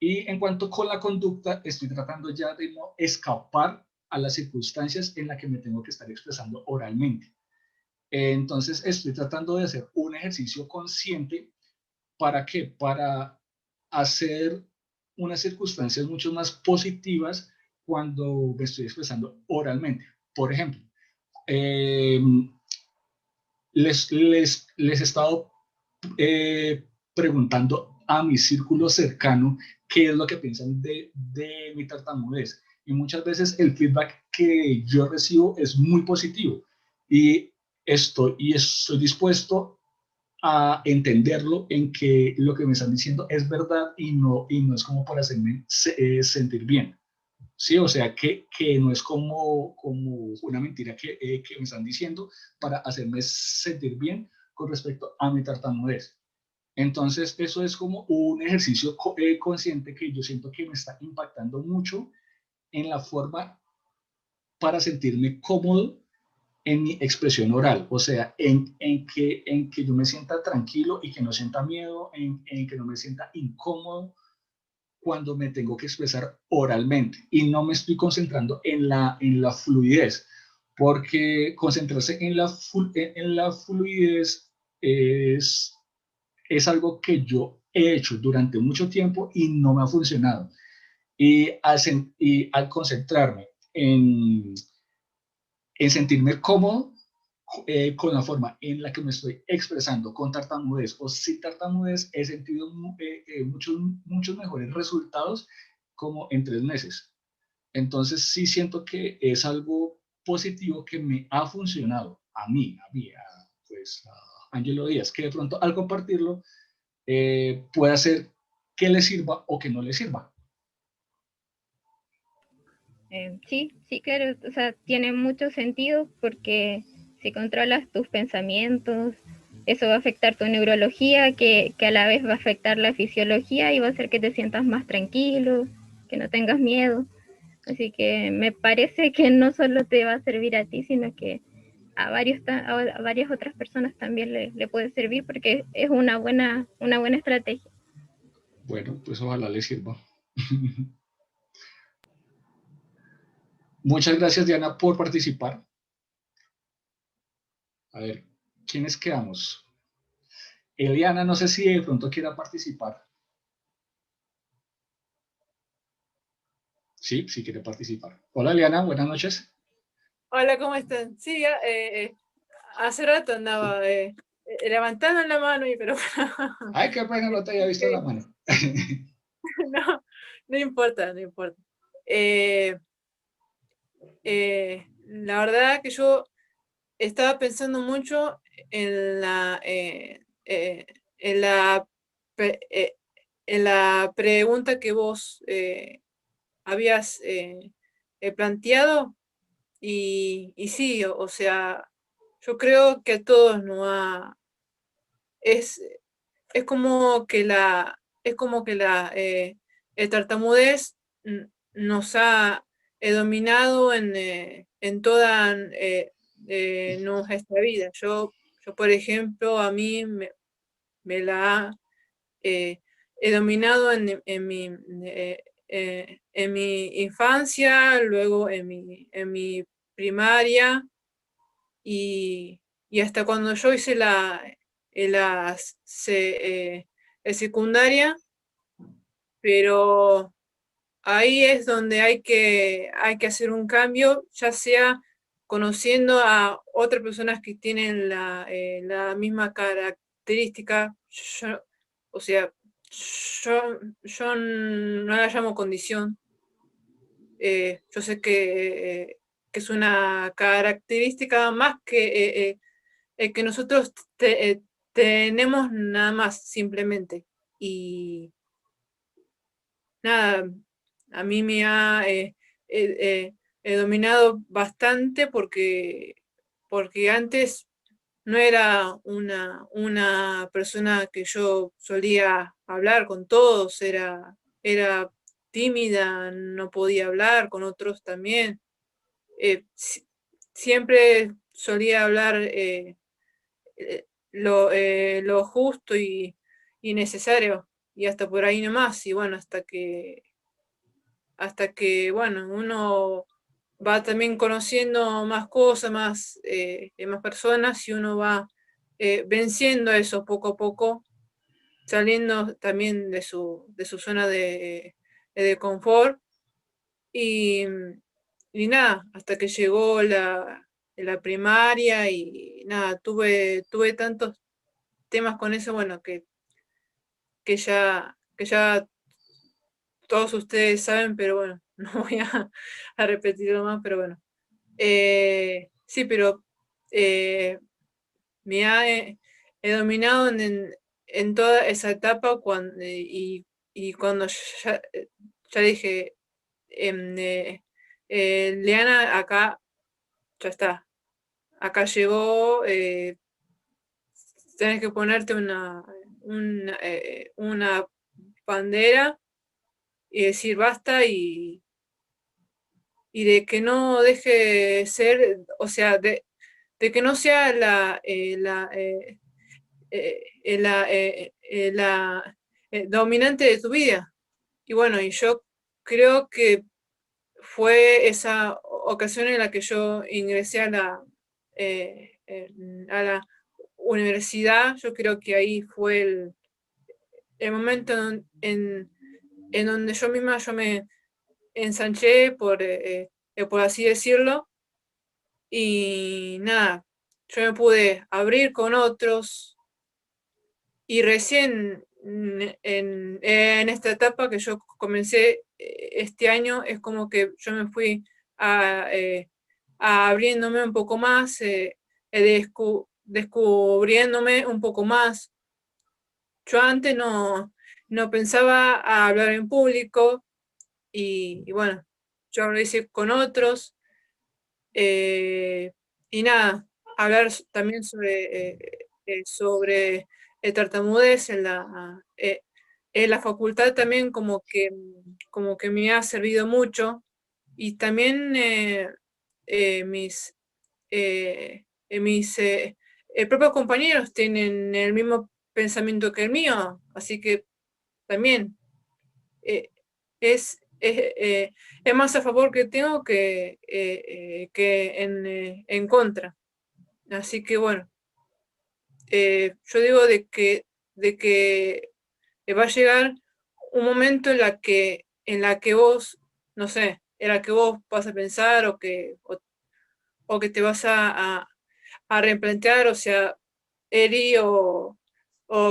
Y en cuanto con la conducta, estoy tratando ya de no escapar a las circunstancias en las que me tengo que estar expresando oralmente. Entonces, estoy tratando de hacer un ejercicio consciente. ¿Para qué? Para hacer unas circunstancias mucho más positivas cuando me estoy expresando oralmente. Por ejemplo, eh, les he estado preguntando a mi círculo cercano qué es lo que piensan de mi tartamudez. Y muchas veces el feedback que yo recibo es muy positivo, y estoy dispuesto a entenderlo, en que lo que me están diciendo es verdad, y no es como para hacerme sentir bien. Sí, o sea, que no es como una mentira que me están diciendo para hacerme sentir bien con respecto a mi tartamudez. Entonces, eso es como un ejercicio consciente que yo siento que me está impactando mucho en la forma para sentirme cómodo en mi expresión oral, o sea, en que yo me sienta tranquilo y que no sienta miedo, en que no me sienta incómodo cuando me tengo que expresar oralmente, y no me estoy concentrando en la fluidez, porque concentrarse en la fluidez es algo que yo he hecho durante mucho tiempo y no me ha funcionado. Y al concentrarme en sentirme cómodo con la forma en la que me estoy expresando, con tartamudez o sin tartamudez, he sentido muchos mejores resultados, como en 3 meses. Entonces, sí siento que es algo positivo que me ha funcionado pues, a Ángelo Díaz, que de pronto al compartirlo puede hacer que le sirva o que no le sirva. Sí, sí, claro, o sea, tiene mucho sentido porque si controlas tus pensamientos, eso va a afectar tu neurología, que a la vez va a afectar la fisiología y va a hacer que te sientas más tranquilo, que no tengas miedo. Así que me parece que no solo te va a servir a ti, sino que a varias otras personas también le puede servir, porque es una buena estrategia. Bueno, pues ojalá le sirva. Muchas gracias, Diana, por participar. A ver, ¿quiénes quedamos? Eliana, no sé si de pronto quiera participar. Sí, sí quiere participar. Hola, Eliana, buenas noches. Hola, ¿cómo están? Sí, ya, hace rato andaba levantando la mano, pero Ay, qué pena, no te había visto la mano. no, no importa, no importa. La verdad que yo estaba pensando mucho en la en la pregunta que vos habías planteado, y sí, o sea, yo creo que a todos nos ha, es como que el tartamudez nos ha dominado en toda nuestra vida. Yo, por ejemplo, a mí me la ha he dominado en mi infancia, luego en mi primaria, y hasta cuando yo hice secundaria, pero ahí es donde hay que hacer un cambio, ya sea conociendo a otras personas que tienen la misma característica. O sea, yo no la llamo condición. Yo sé que es una característica más que nosotros tenemos nada más, simplemente. Y nada, a mí me ha dominado bastante porque antes no era una persona que yo solía hablar con todos, era tímida, no podía hablar con otros también. Siempre solía hablar lo justo y necesario, y hasta por ahí nomás, y bueno, hasta que bueno, uno va también conociendo más cosas, más personas, y uno va venciendo eso poco a poco, saliendo también de su zona de confort, y nada, hasta que llegó la primaria, y nada, tuve tantos temas con eso, bueno, que ya todos ustedes saben, pero bueno, no voy a repetirlo más, pero bueno. Sí, pero me ha he dominado en toda esa etapa, y cuando ya dije, Leana, acá ya está, acá llegó, tenés que ponerte una bandera y decir basta, y de que no deje de ser, o sea, de que no sea la dominante de tu vida. Y bueno, y yo creo que fue esa ocasión en la que yo ingresé a la universidad. Yo creo que ahí fue el momento en donde yo misma me ensanché, por así decirlo, y nada, yo me pude abrir con otros, y recién en esta etapa que yo comencé este año, es como que yo me fui abriéndome un poco más, descubriéndome un poco más. Yo antes no pensaba a hablar en público, y bueno, yo lo hice con otros, y nada, hablar también sobre tartamudez en la facultad también, como que me ha servido mucho, y también mis propios compañeros tienen el mismo pensamiento que el mío, así que también es más a favor que tengo que en contra. Así que bueno, yo digo de que va a llegar un momento en la que vos, no sé, en la que vos vas a pensar, o que te vas a replantear, o sea, Eri o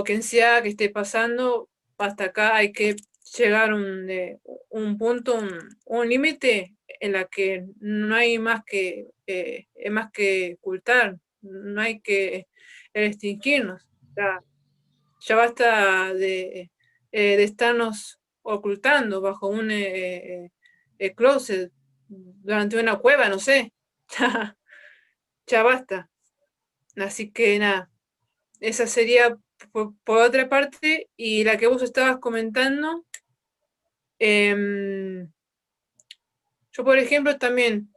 quien sea que esté pasando, hasta acá hay que llegar a un punto, un límite en la que no hay más que ocultar, no hay que extinguirnos. Ya basta de estarnos ocultando bajo un closet, durante una cueva, no sé. Ya basta. Así que nada, esa sería por otra parte. Y la que vos estabas comentando, yo por ejemplo también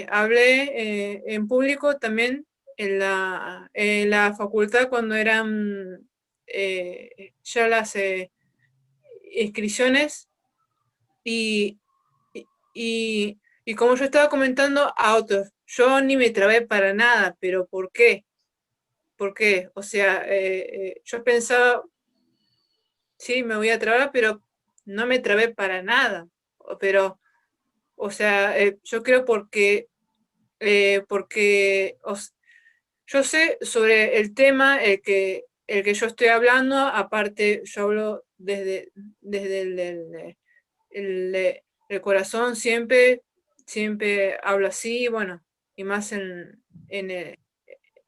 hablé en público también en la facultad cuando eran ya las inscripciones, y, y, y como yo estaba comentando a otros, yo ni me trabé para nada, pero ¿por qué? ¿Por qué? O sea, yo pensaba, sí, me voy a trabar, pero no me trabé para nada. Pero, o sea, yo creo porque yo sé sobre el tema el que yo estoy hablando. Aparte, yo hablo desde el corazón, siempre hablo así, bueno, y más en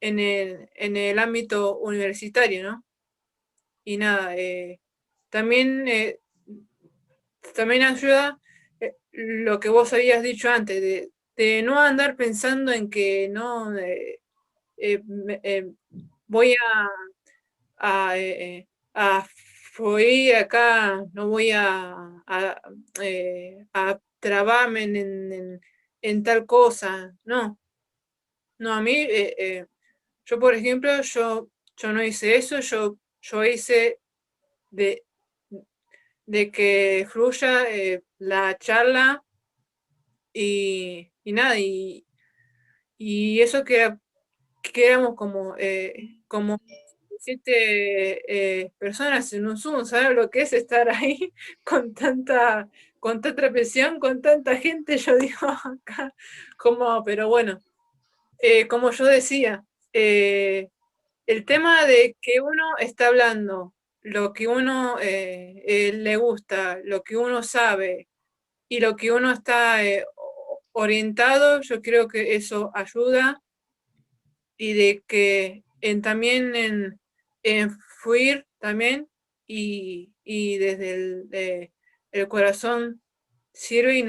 el ámbito universitario, ¿no? Y nada, también ayuda lo que vos habías dicho antes, de no andar pensando en que no voy a fluir acá, no voy a trabarme en tal cosa. No, no, a mí, yo por ejemplo, yo no hice eso. Yo hice de, de que fluya la charla, y nada, y eso que éramos como 7 personas en un Zoom. ¿Sabes lo que es estar ahí con tanta presión, con tanta gente? Yo digo acá, pero bueno, como yo decía, el tema de que uno está hablando lo que uno le gusta, lo que uno sabe y lo que uno está orientado, yo creo que eso ayuda. Y de que también en fluir también, y desde el corazón sirve.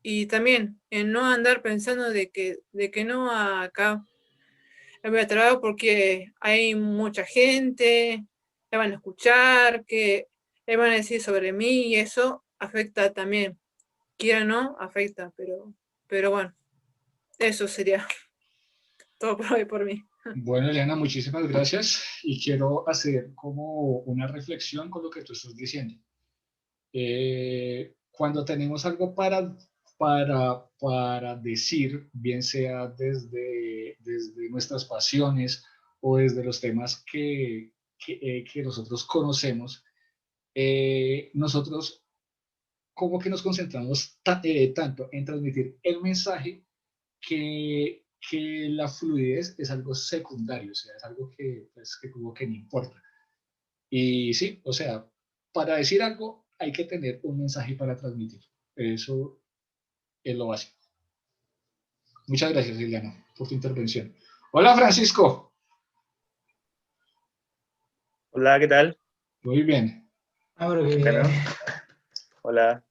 Y también en no andar pensando de que no, acá me voy a trabajar porque hay mucha gente, me van a escuchar, que me van a decir sobre mí, y eso afecta también, quiera o no, afecta. Pero bueno, eso sería todo por hoy por mí. Bueno, Eliana, muchísimas gracias y quiero hacer como una reflexión con lo que tú estás diciendo. Cuando tenemos algo para decir, bien sea desde nuestras pasiones o desde los temas que nosotros conocemos, nosotros como que nos concentramos tanto en transmitir el mensaje que la fluidez es algo secundario, o sea, es algo que como que no importa. Y sí, o sea, para decir algo hay que tener un mensaje para transmitir. Eso es lo básico. Muchas gracias, Liliana, por tu intervención. Hola, Francisco. Hola, ¿qué tal? Muy bien. Bueno, hola.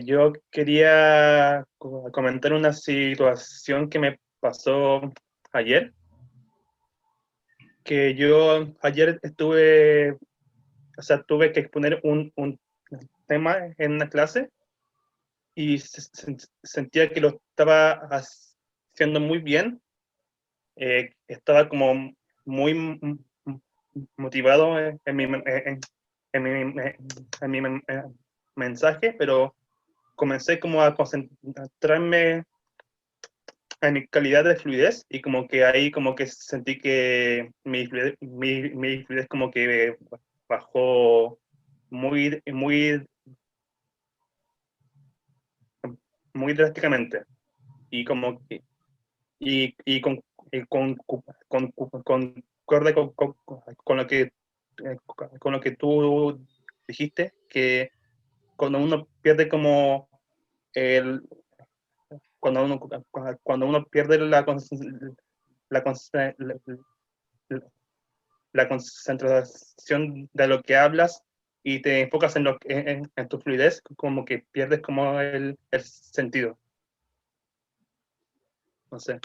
Yo quería comentar una situación que me pasó ayer. Que yo ayer tuve que exponer un tema en una clase, y sentía que lo estaba haciendo muy bien. Estaba como muy motivado en mi mensaje, pero comencé como a concentrarme en mi calidad de fluidez, y como que ahí como que sentí que mi fluidez como que bajó muy, muy, muy drásticamente. Y como que, y concuerda con lo que tú dijiste, que cuando uno pierde como el cuando uno pierde la la concentración de lo que hablas y te enfocas en tu fluidez, como que pierdes como el sentido. No sé.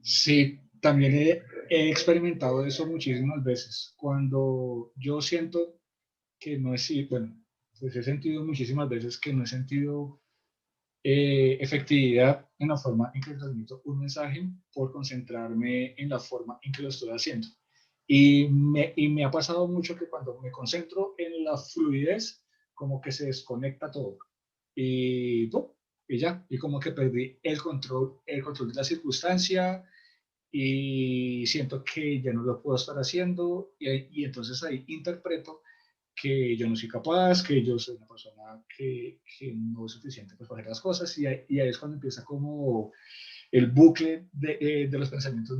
Sí, también he experimentado eso muchísimas veces. Cuando yo siento que no es, bueno, pues he sentido muchísimas veces que no he sentido efectividad en la forma en que transmito un mensaje por concentrarme en la forma en que lo estoy haciendo. Y me ha pasado mucho que cuando me concentro en la fluidez, como que se desconecta todo. Y, ¡pum! Y ya, y como que perdí el control de la circunstancia y siento que ya no lo puedo estar haciendo y entonces ahí interpreto que yo no soy capaz, que yo soy una persona que no es suficiente para hacer las cosas y ahí es cuando empieza como el bucle de los pensamientos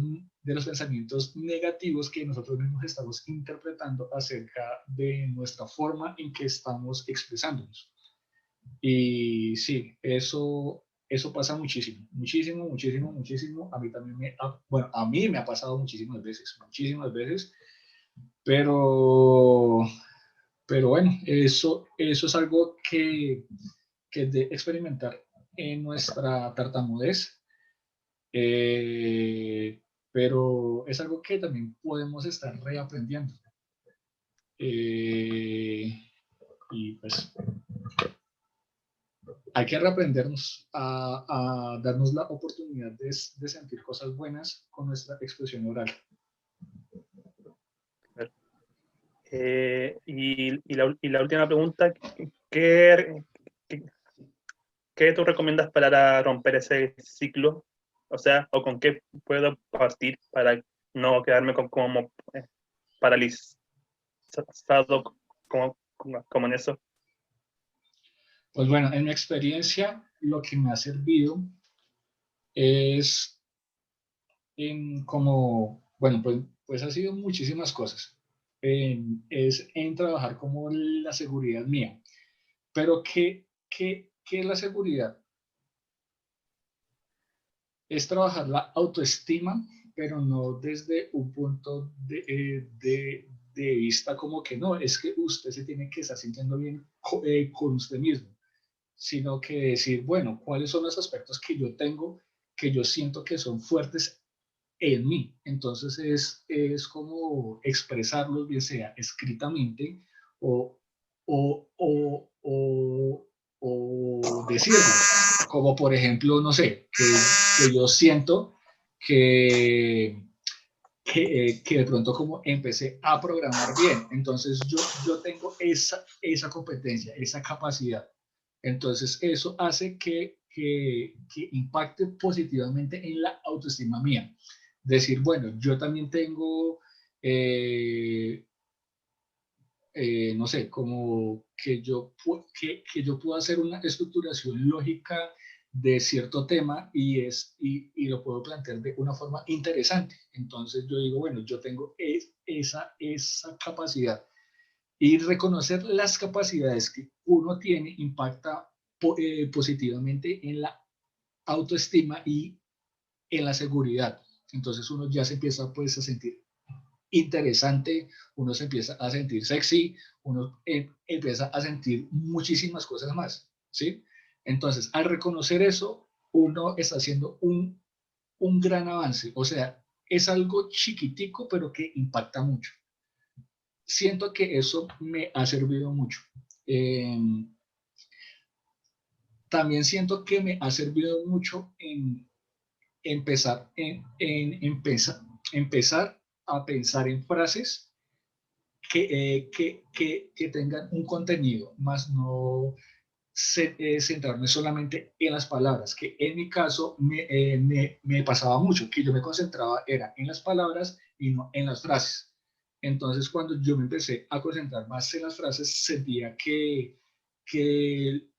negativos que nosotros mismos estamos interpretando acerca de nuestra forma en que estamos expresándonos. Y sí, eso pasa muchísimo, muchísimo, muchísimo, muchísimo. A mí también bueno, a mí me ha pasado muchísimas veces, pero bueno, eso es algo que es de experimentar en nuestra tartamudez, pero es algo que también podemos estar reaprendiendo. Y pues hay que reaprendernos a darnos la oportunidad de sentir cosas buenas con nuestra expresión oral. Y la última pregunta, ¿qué tú recomiendas para romper ese ciclo? O sea, ¿o con qué puedo partir para no quedarme como paralizado como en eso? Pues bueno, en mi experiencia, lo que me ha servido es bueno, pues ha sido muchísimas cosas. Es en trabajar como la seguridad mía. Pero ¿qué es la seguridad? Es trabajar la autoestima, pero no desde un punto de vista como que no, es que usted se tiene que estar sintiendo bien con usted mismo, sino que decir, bueno, ¿cuáles son los aspectos que yo tengo que yo siento que son fuertes en mí? Entonces es como expresarlos, bien sea escritamente o, o, o, o decirlos, como por ejemplo, no sé, que yo siento que, que de pronto como empecé a programar bien, entonces yo tengo esa competencia, esa capacidad. Entonces eso hace que impacte positivamente en la autoestima mía. Decir, bueno, yo también tengo, no sé, como que yo puedo hacer una estructuración lógica de cierto tema y lo puedo plantear de una forma interesante. Entonces yo digo, bueno, yo tengo esa capacidad. Y reconocer las capacidades que uno tiene impacta positivamente en la autoestima y en la seguridad. Entonces uno ya se empieza pues a sentir interesante, uno se empieza a sentir sexy, uno empieza a sentir muchísimas cosas más, ¿sí? Entonces, al reconocer eso, uno está haciendo un gran avance, o sea, es algo chiquitico, pero que impacta mucho. Siento que eso me ha servido mucho. También siento que me ha servido mucho en empezar a pensar en frases que tengan un contenido, más no centrarme solamente en las palabras, que en mi caso me pasaba mucho, que yo me concentraba era en las palabras y no en las frases. Entonces, cuando yo me empecé a concentrar más en las frases, sentía que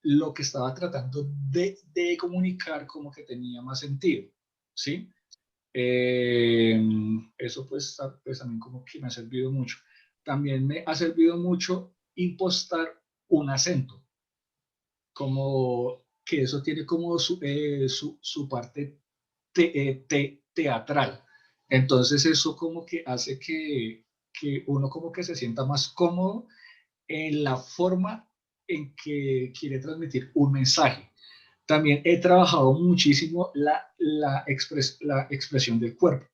lo que estaba tratando de comunicar como que tenía más sentido, ¿sí? Eso pues también como que me ha servido mucho. También me ha servido mucho impostar un acento, como que eso tiene como su parte teatral. Entonces eso como que hace que uno como que se sienta más cómodo en la forma en que quiere transmitir un mensaje. También he trabajado muchísimo la expresión del cuerpo.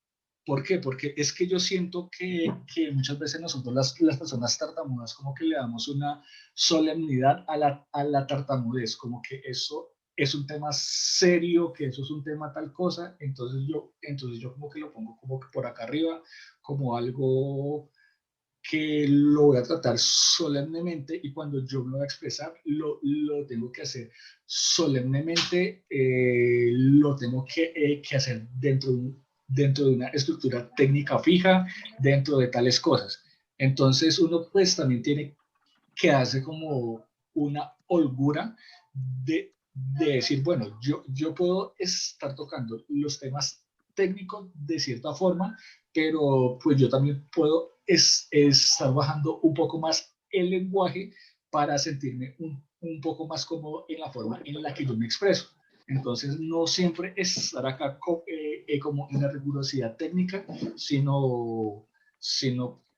¿Por qué? Porque es que yo siento que muchas veces nosotros las personas tartamudas como que le damos una solemnidad a la tartamudez, como que eso es un tema serio, que eso es un tema tal cosa, entonces yo como que lo pongo como que por acá arriba, como algo que lo voy a tratar solemnemente y cuando yo me voy a expresar lo tengo que hacer solemnemente, lo tengo que hacer dentro de una estructura técnica fija, dentro de tales cosas. Entonces uno pues también tiene que hacer como una holgura de decir, bueno, yo puedo estar tocando los temas técnicos de cierta forma, pero pues yo también puedo estar bajando un poco más el lenguaje para sentirme un poco más cómodo en la forma en la que yo me expreso. Entonces, no siempre estar acá como en la rigurosidad técnica, sino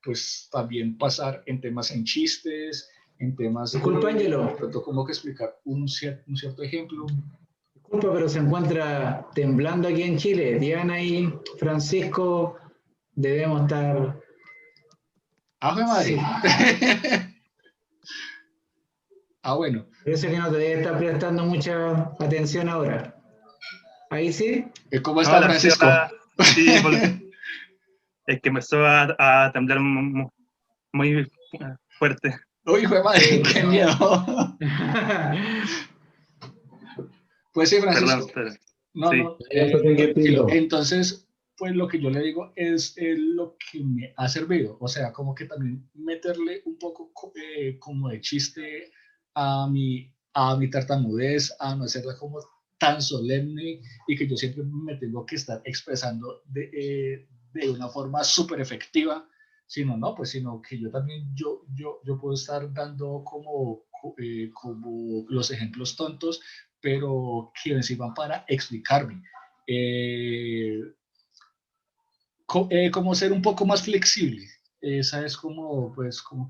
pues también pasar en temas en chistes, en temas Disculpa, Ángelo. pronto como que explicar un cierto ejemplo. Disculpa, pero se encuentra temblando aquí en Chile. Diana y Francisco debemos estar... ¡Ah, de madre! Sí. Ah, bueno. Parece que no te debe estar prestando mucha atención ahora. ¿Ahí sí? ¿Cómo está, Ahora Francisco? Sí, es que empezó a temblar muy fuerte. Uy, hijo de madre, qué miedo. Pues sí, Francisco. Perdón. No, sí. no. Entonces, pues lo que yo le digo es lo que me ha servido. O sea, como que también meterle un poco como de chiste a mi tartamudez, a no hacerla como tan solemne y que yo siempre me tengo que estar expresando de una forma súper efectiva, sino que yo también, yo puedo estar dando como los ejemplos tontos, pero que me sirvan para explicarme. Como ser un poco más flexible. Esa es como, pues, como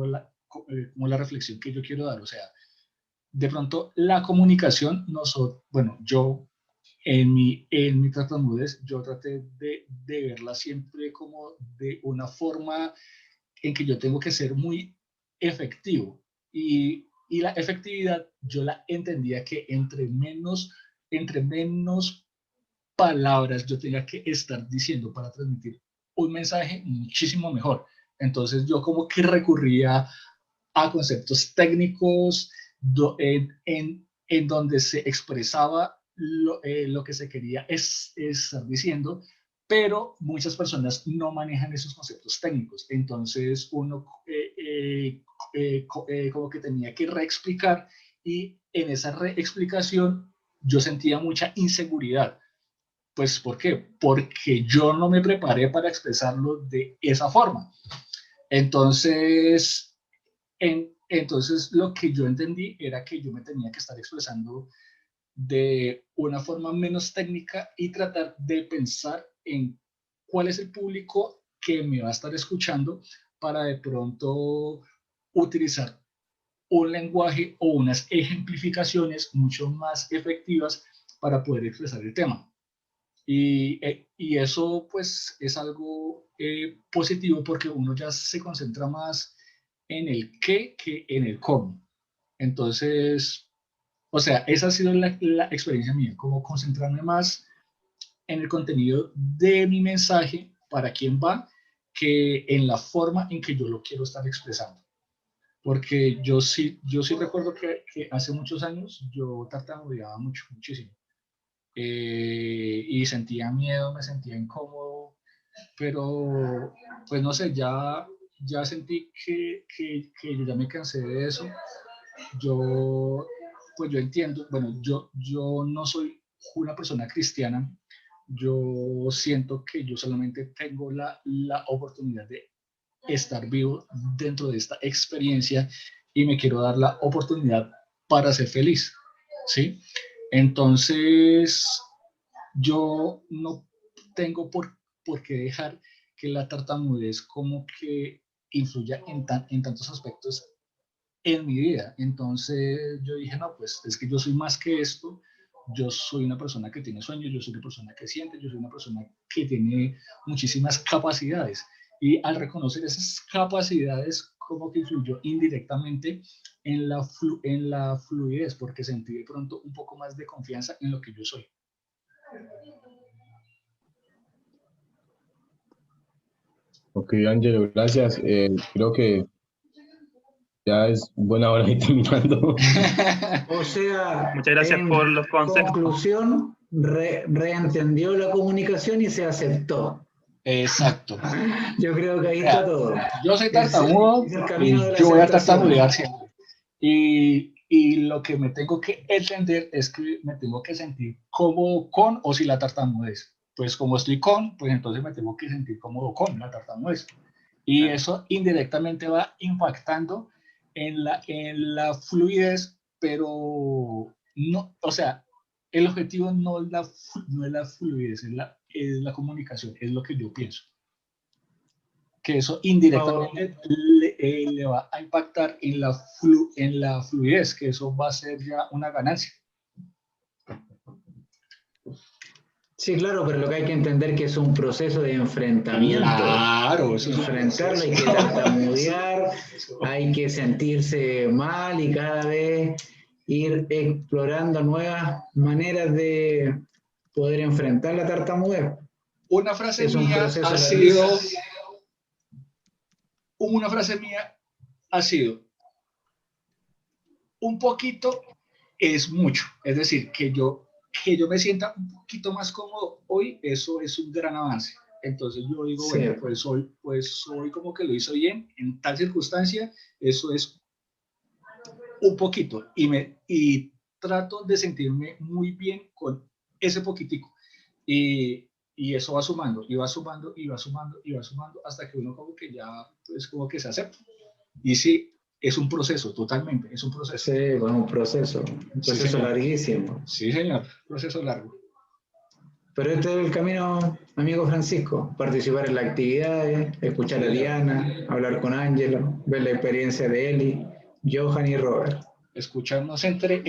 la reflexión que yo quiero dar. O sea, de pronto la comunicación, bueno, yo en mi tartamudez, yo traté de verla siempre como de una forma en que yo tengo que ser muy efectivo. Y la efectividad yo la entendía que entre menos palabras yo tenga que estar diciendo para transmitir un mensaje, muchísimo mejor. Entonces yo como que recurría a conceptos técnicos en donde se expresaba lo que se quería estar diciendo, pero muchas personas no manejan esos conceptos técnicos. Entonces uno como que tenía que reexplicar y en esa reexplicación yo sentía mucha inseguridad. Pues, ¿por qué? Porque yo no me preparé para expresarlo de esa forma. Entonces, entonces lo que yo entendí era que yo me tenía que estar expresando de una forma menos técnica y tratar de pensar en cuál es el público que me va a estar escuchando para de pronto utilizar un lenguaje o unas ejemplificaciones mucho más efectivas para poder expresar el tema. Y eso pues es algo positivo porque uno ya se concentra más en el qué que en el cómo. Entonces, o sea, esa ha sido la experiencia mía, como concentrarme más en el contenido de mi mensaje, para quién va, que en la forma en que yo lo quiero estar expresando. Porque yo sí recuerdo que hace muchos años yo tartamudeaba muchísimo. Y sentía miedo, me sentía incómodo, pero pues no sé, ya sentí que yo ya me cansé de eso. Pues yo entiendo, bueno, yo no soy una persona cristiana, yo siento que yo solamente tengo la oportunidad de estar vivo dentro de esta experiencia y me quiero dar la oportunidad para ser feliz, ¿sí? Entonces, yo no tengo por por qué dejar que la tartamudez como que influya en tantos aspectos en mi vida. Entonces yo dije, no, pues es que yo soy más que esto. Yo soy una persona que tiene sueños, yo soy una persona que siente, yo soy una persona que tiene muchísimas capacidades. Y al reconocer esas capacidades, como que influyó indirectamente en la fluidez, porque sentí de pronto un poco más de confianza en lo que yo soy. Ok, Ángelo, gracias. Creo que ya es buena hora de ir terminando. O sea, Muchas gracias en por los consejos. conclusión, reentendió la comunicación y se aceptó. Exacto. Yo creo que ahí está todo. Yo soy tartamudo Es el y camino de la yo voy a aceptación. tartamudear siempre. Y lo que me tengo que entender es que me tengo que sentir cómodo con o sin la tartamudez. Pues como estoy con, pues entonces me tengo que sentir cómodo con la tartamudez. Y eso indirectamente va impactando en la fluidez, pero no, o sea, el objetivo no es la fluidez, es la comunicación, es lo que yo pienso. Que eso indirectamente le va a impactar en la fluidez, que eso va a ser ya una ganancia. Sí, claro, pero lo que hay que entender es que es un proceso de enfrentamiento. Claro, eso es enfrentarlo, hay que tartamudear, hay que sentirse mal y cada vez ir explorando nuevas maneras de poder enfrentar la tartamudez. Una frase Es un mía proceso ha larguísimo. sido, una frase mía ha sido, un poquito es mucho, es decir, que yo me sienta un poquito más cómodo hoy, eso es un gran avance. Entonces yo digo, Sí. bueno, pues hoy como que lo hizo bien, en tal circunstancia, eso es un poquito, y trato de sentirme muy bien con ese poquitico, y eso va sumando, y va sumando, y va sumando, y va sumando, hasta que uno como que ya, pues como que se acepta. Y sí, es un proceso, totalmente, es un proceso. Sí, es un proceso señor. larguísimo. Sí, señor, proceso largo. Pero este es el camino, amigo Francisco, participar en las actividades, escuchar a Diana, hablar con Ángelo, ver la experiencia de Eli, Johan y Robert. Escucharnos entre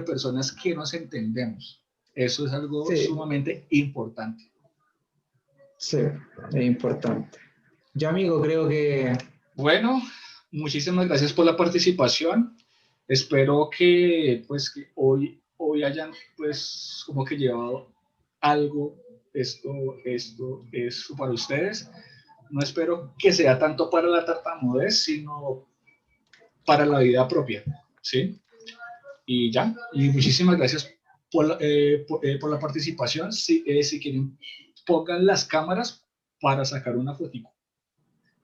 personas que nos entendemos. Eso es algo Sí. sumamente importante. Sí, es importante. Yo, amigo, creo que... Bueno, muchísimas gracias por la participación. Espero que, pues, que hoy hayan, pues, como que llevado algo. Esto es para ustedes. No espero que sea tanto para la tartamudez, sino para la vida propia, ¿sí? Y ya, y muchísimas gracias por la participación. Si quieren, pongan las cámaras para sacar una fotico.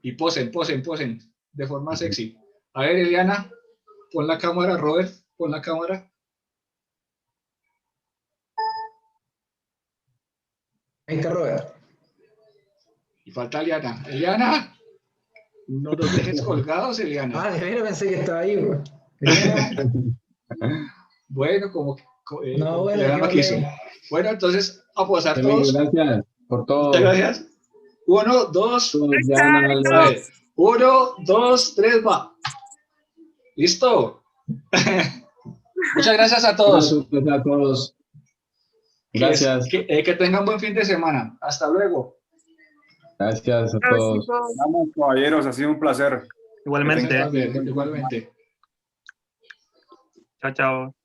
Y posen de forma sexy. A ver, Eliana, pon la cámara. Robert, pon la cámara. Ahí está Robert. Y falta Eliana. Eliana, no nos dejes colgados, Eliana. Ah, de veras pensé que estaba ahí, bro. Bueno, como No, bueno, Eliana no quiso. Bueno, entonces, a posar todos. Gracias por todo. Muchas gracias. 1, 2, 1, 2, 3, va. ¿Listo? Muchas gracias a todos. Gracias a todos. Gracias. Que tengan buen fin de semana. Hasta luego. Gracias a todos. Vamos, caballeros, ha sido un placer. Igualmente. Igualmente. Chao, chao.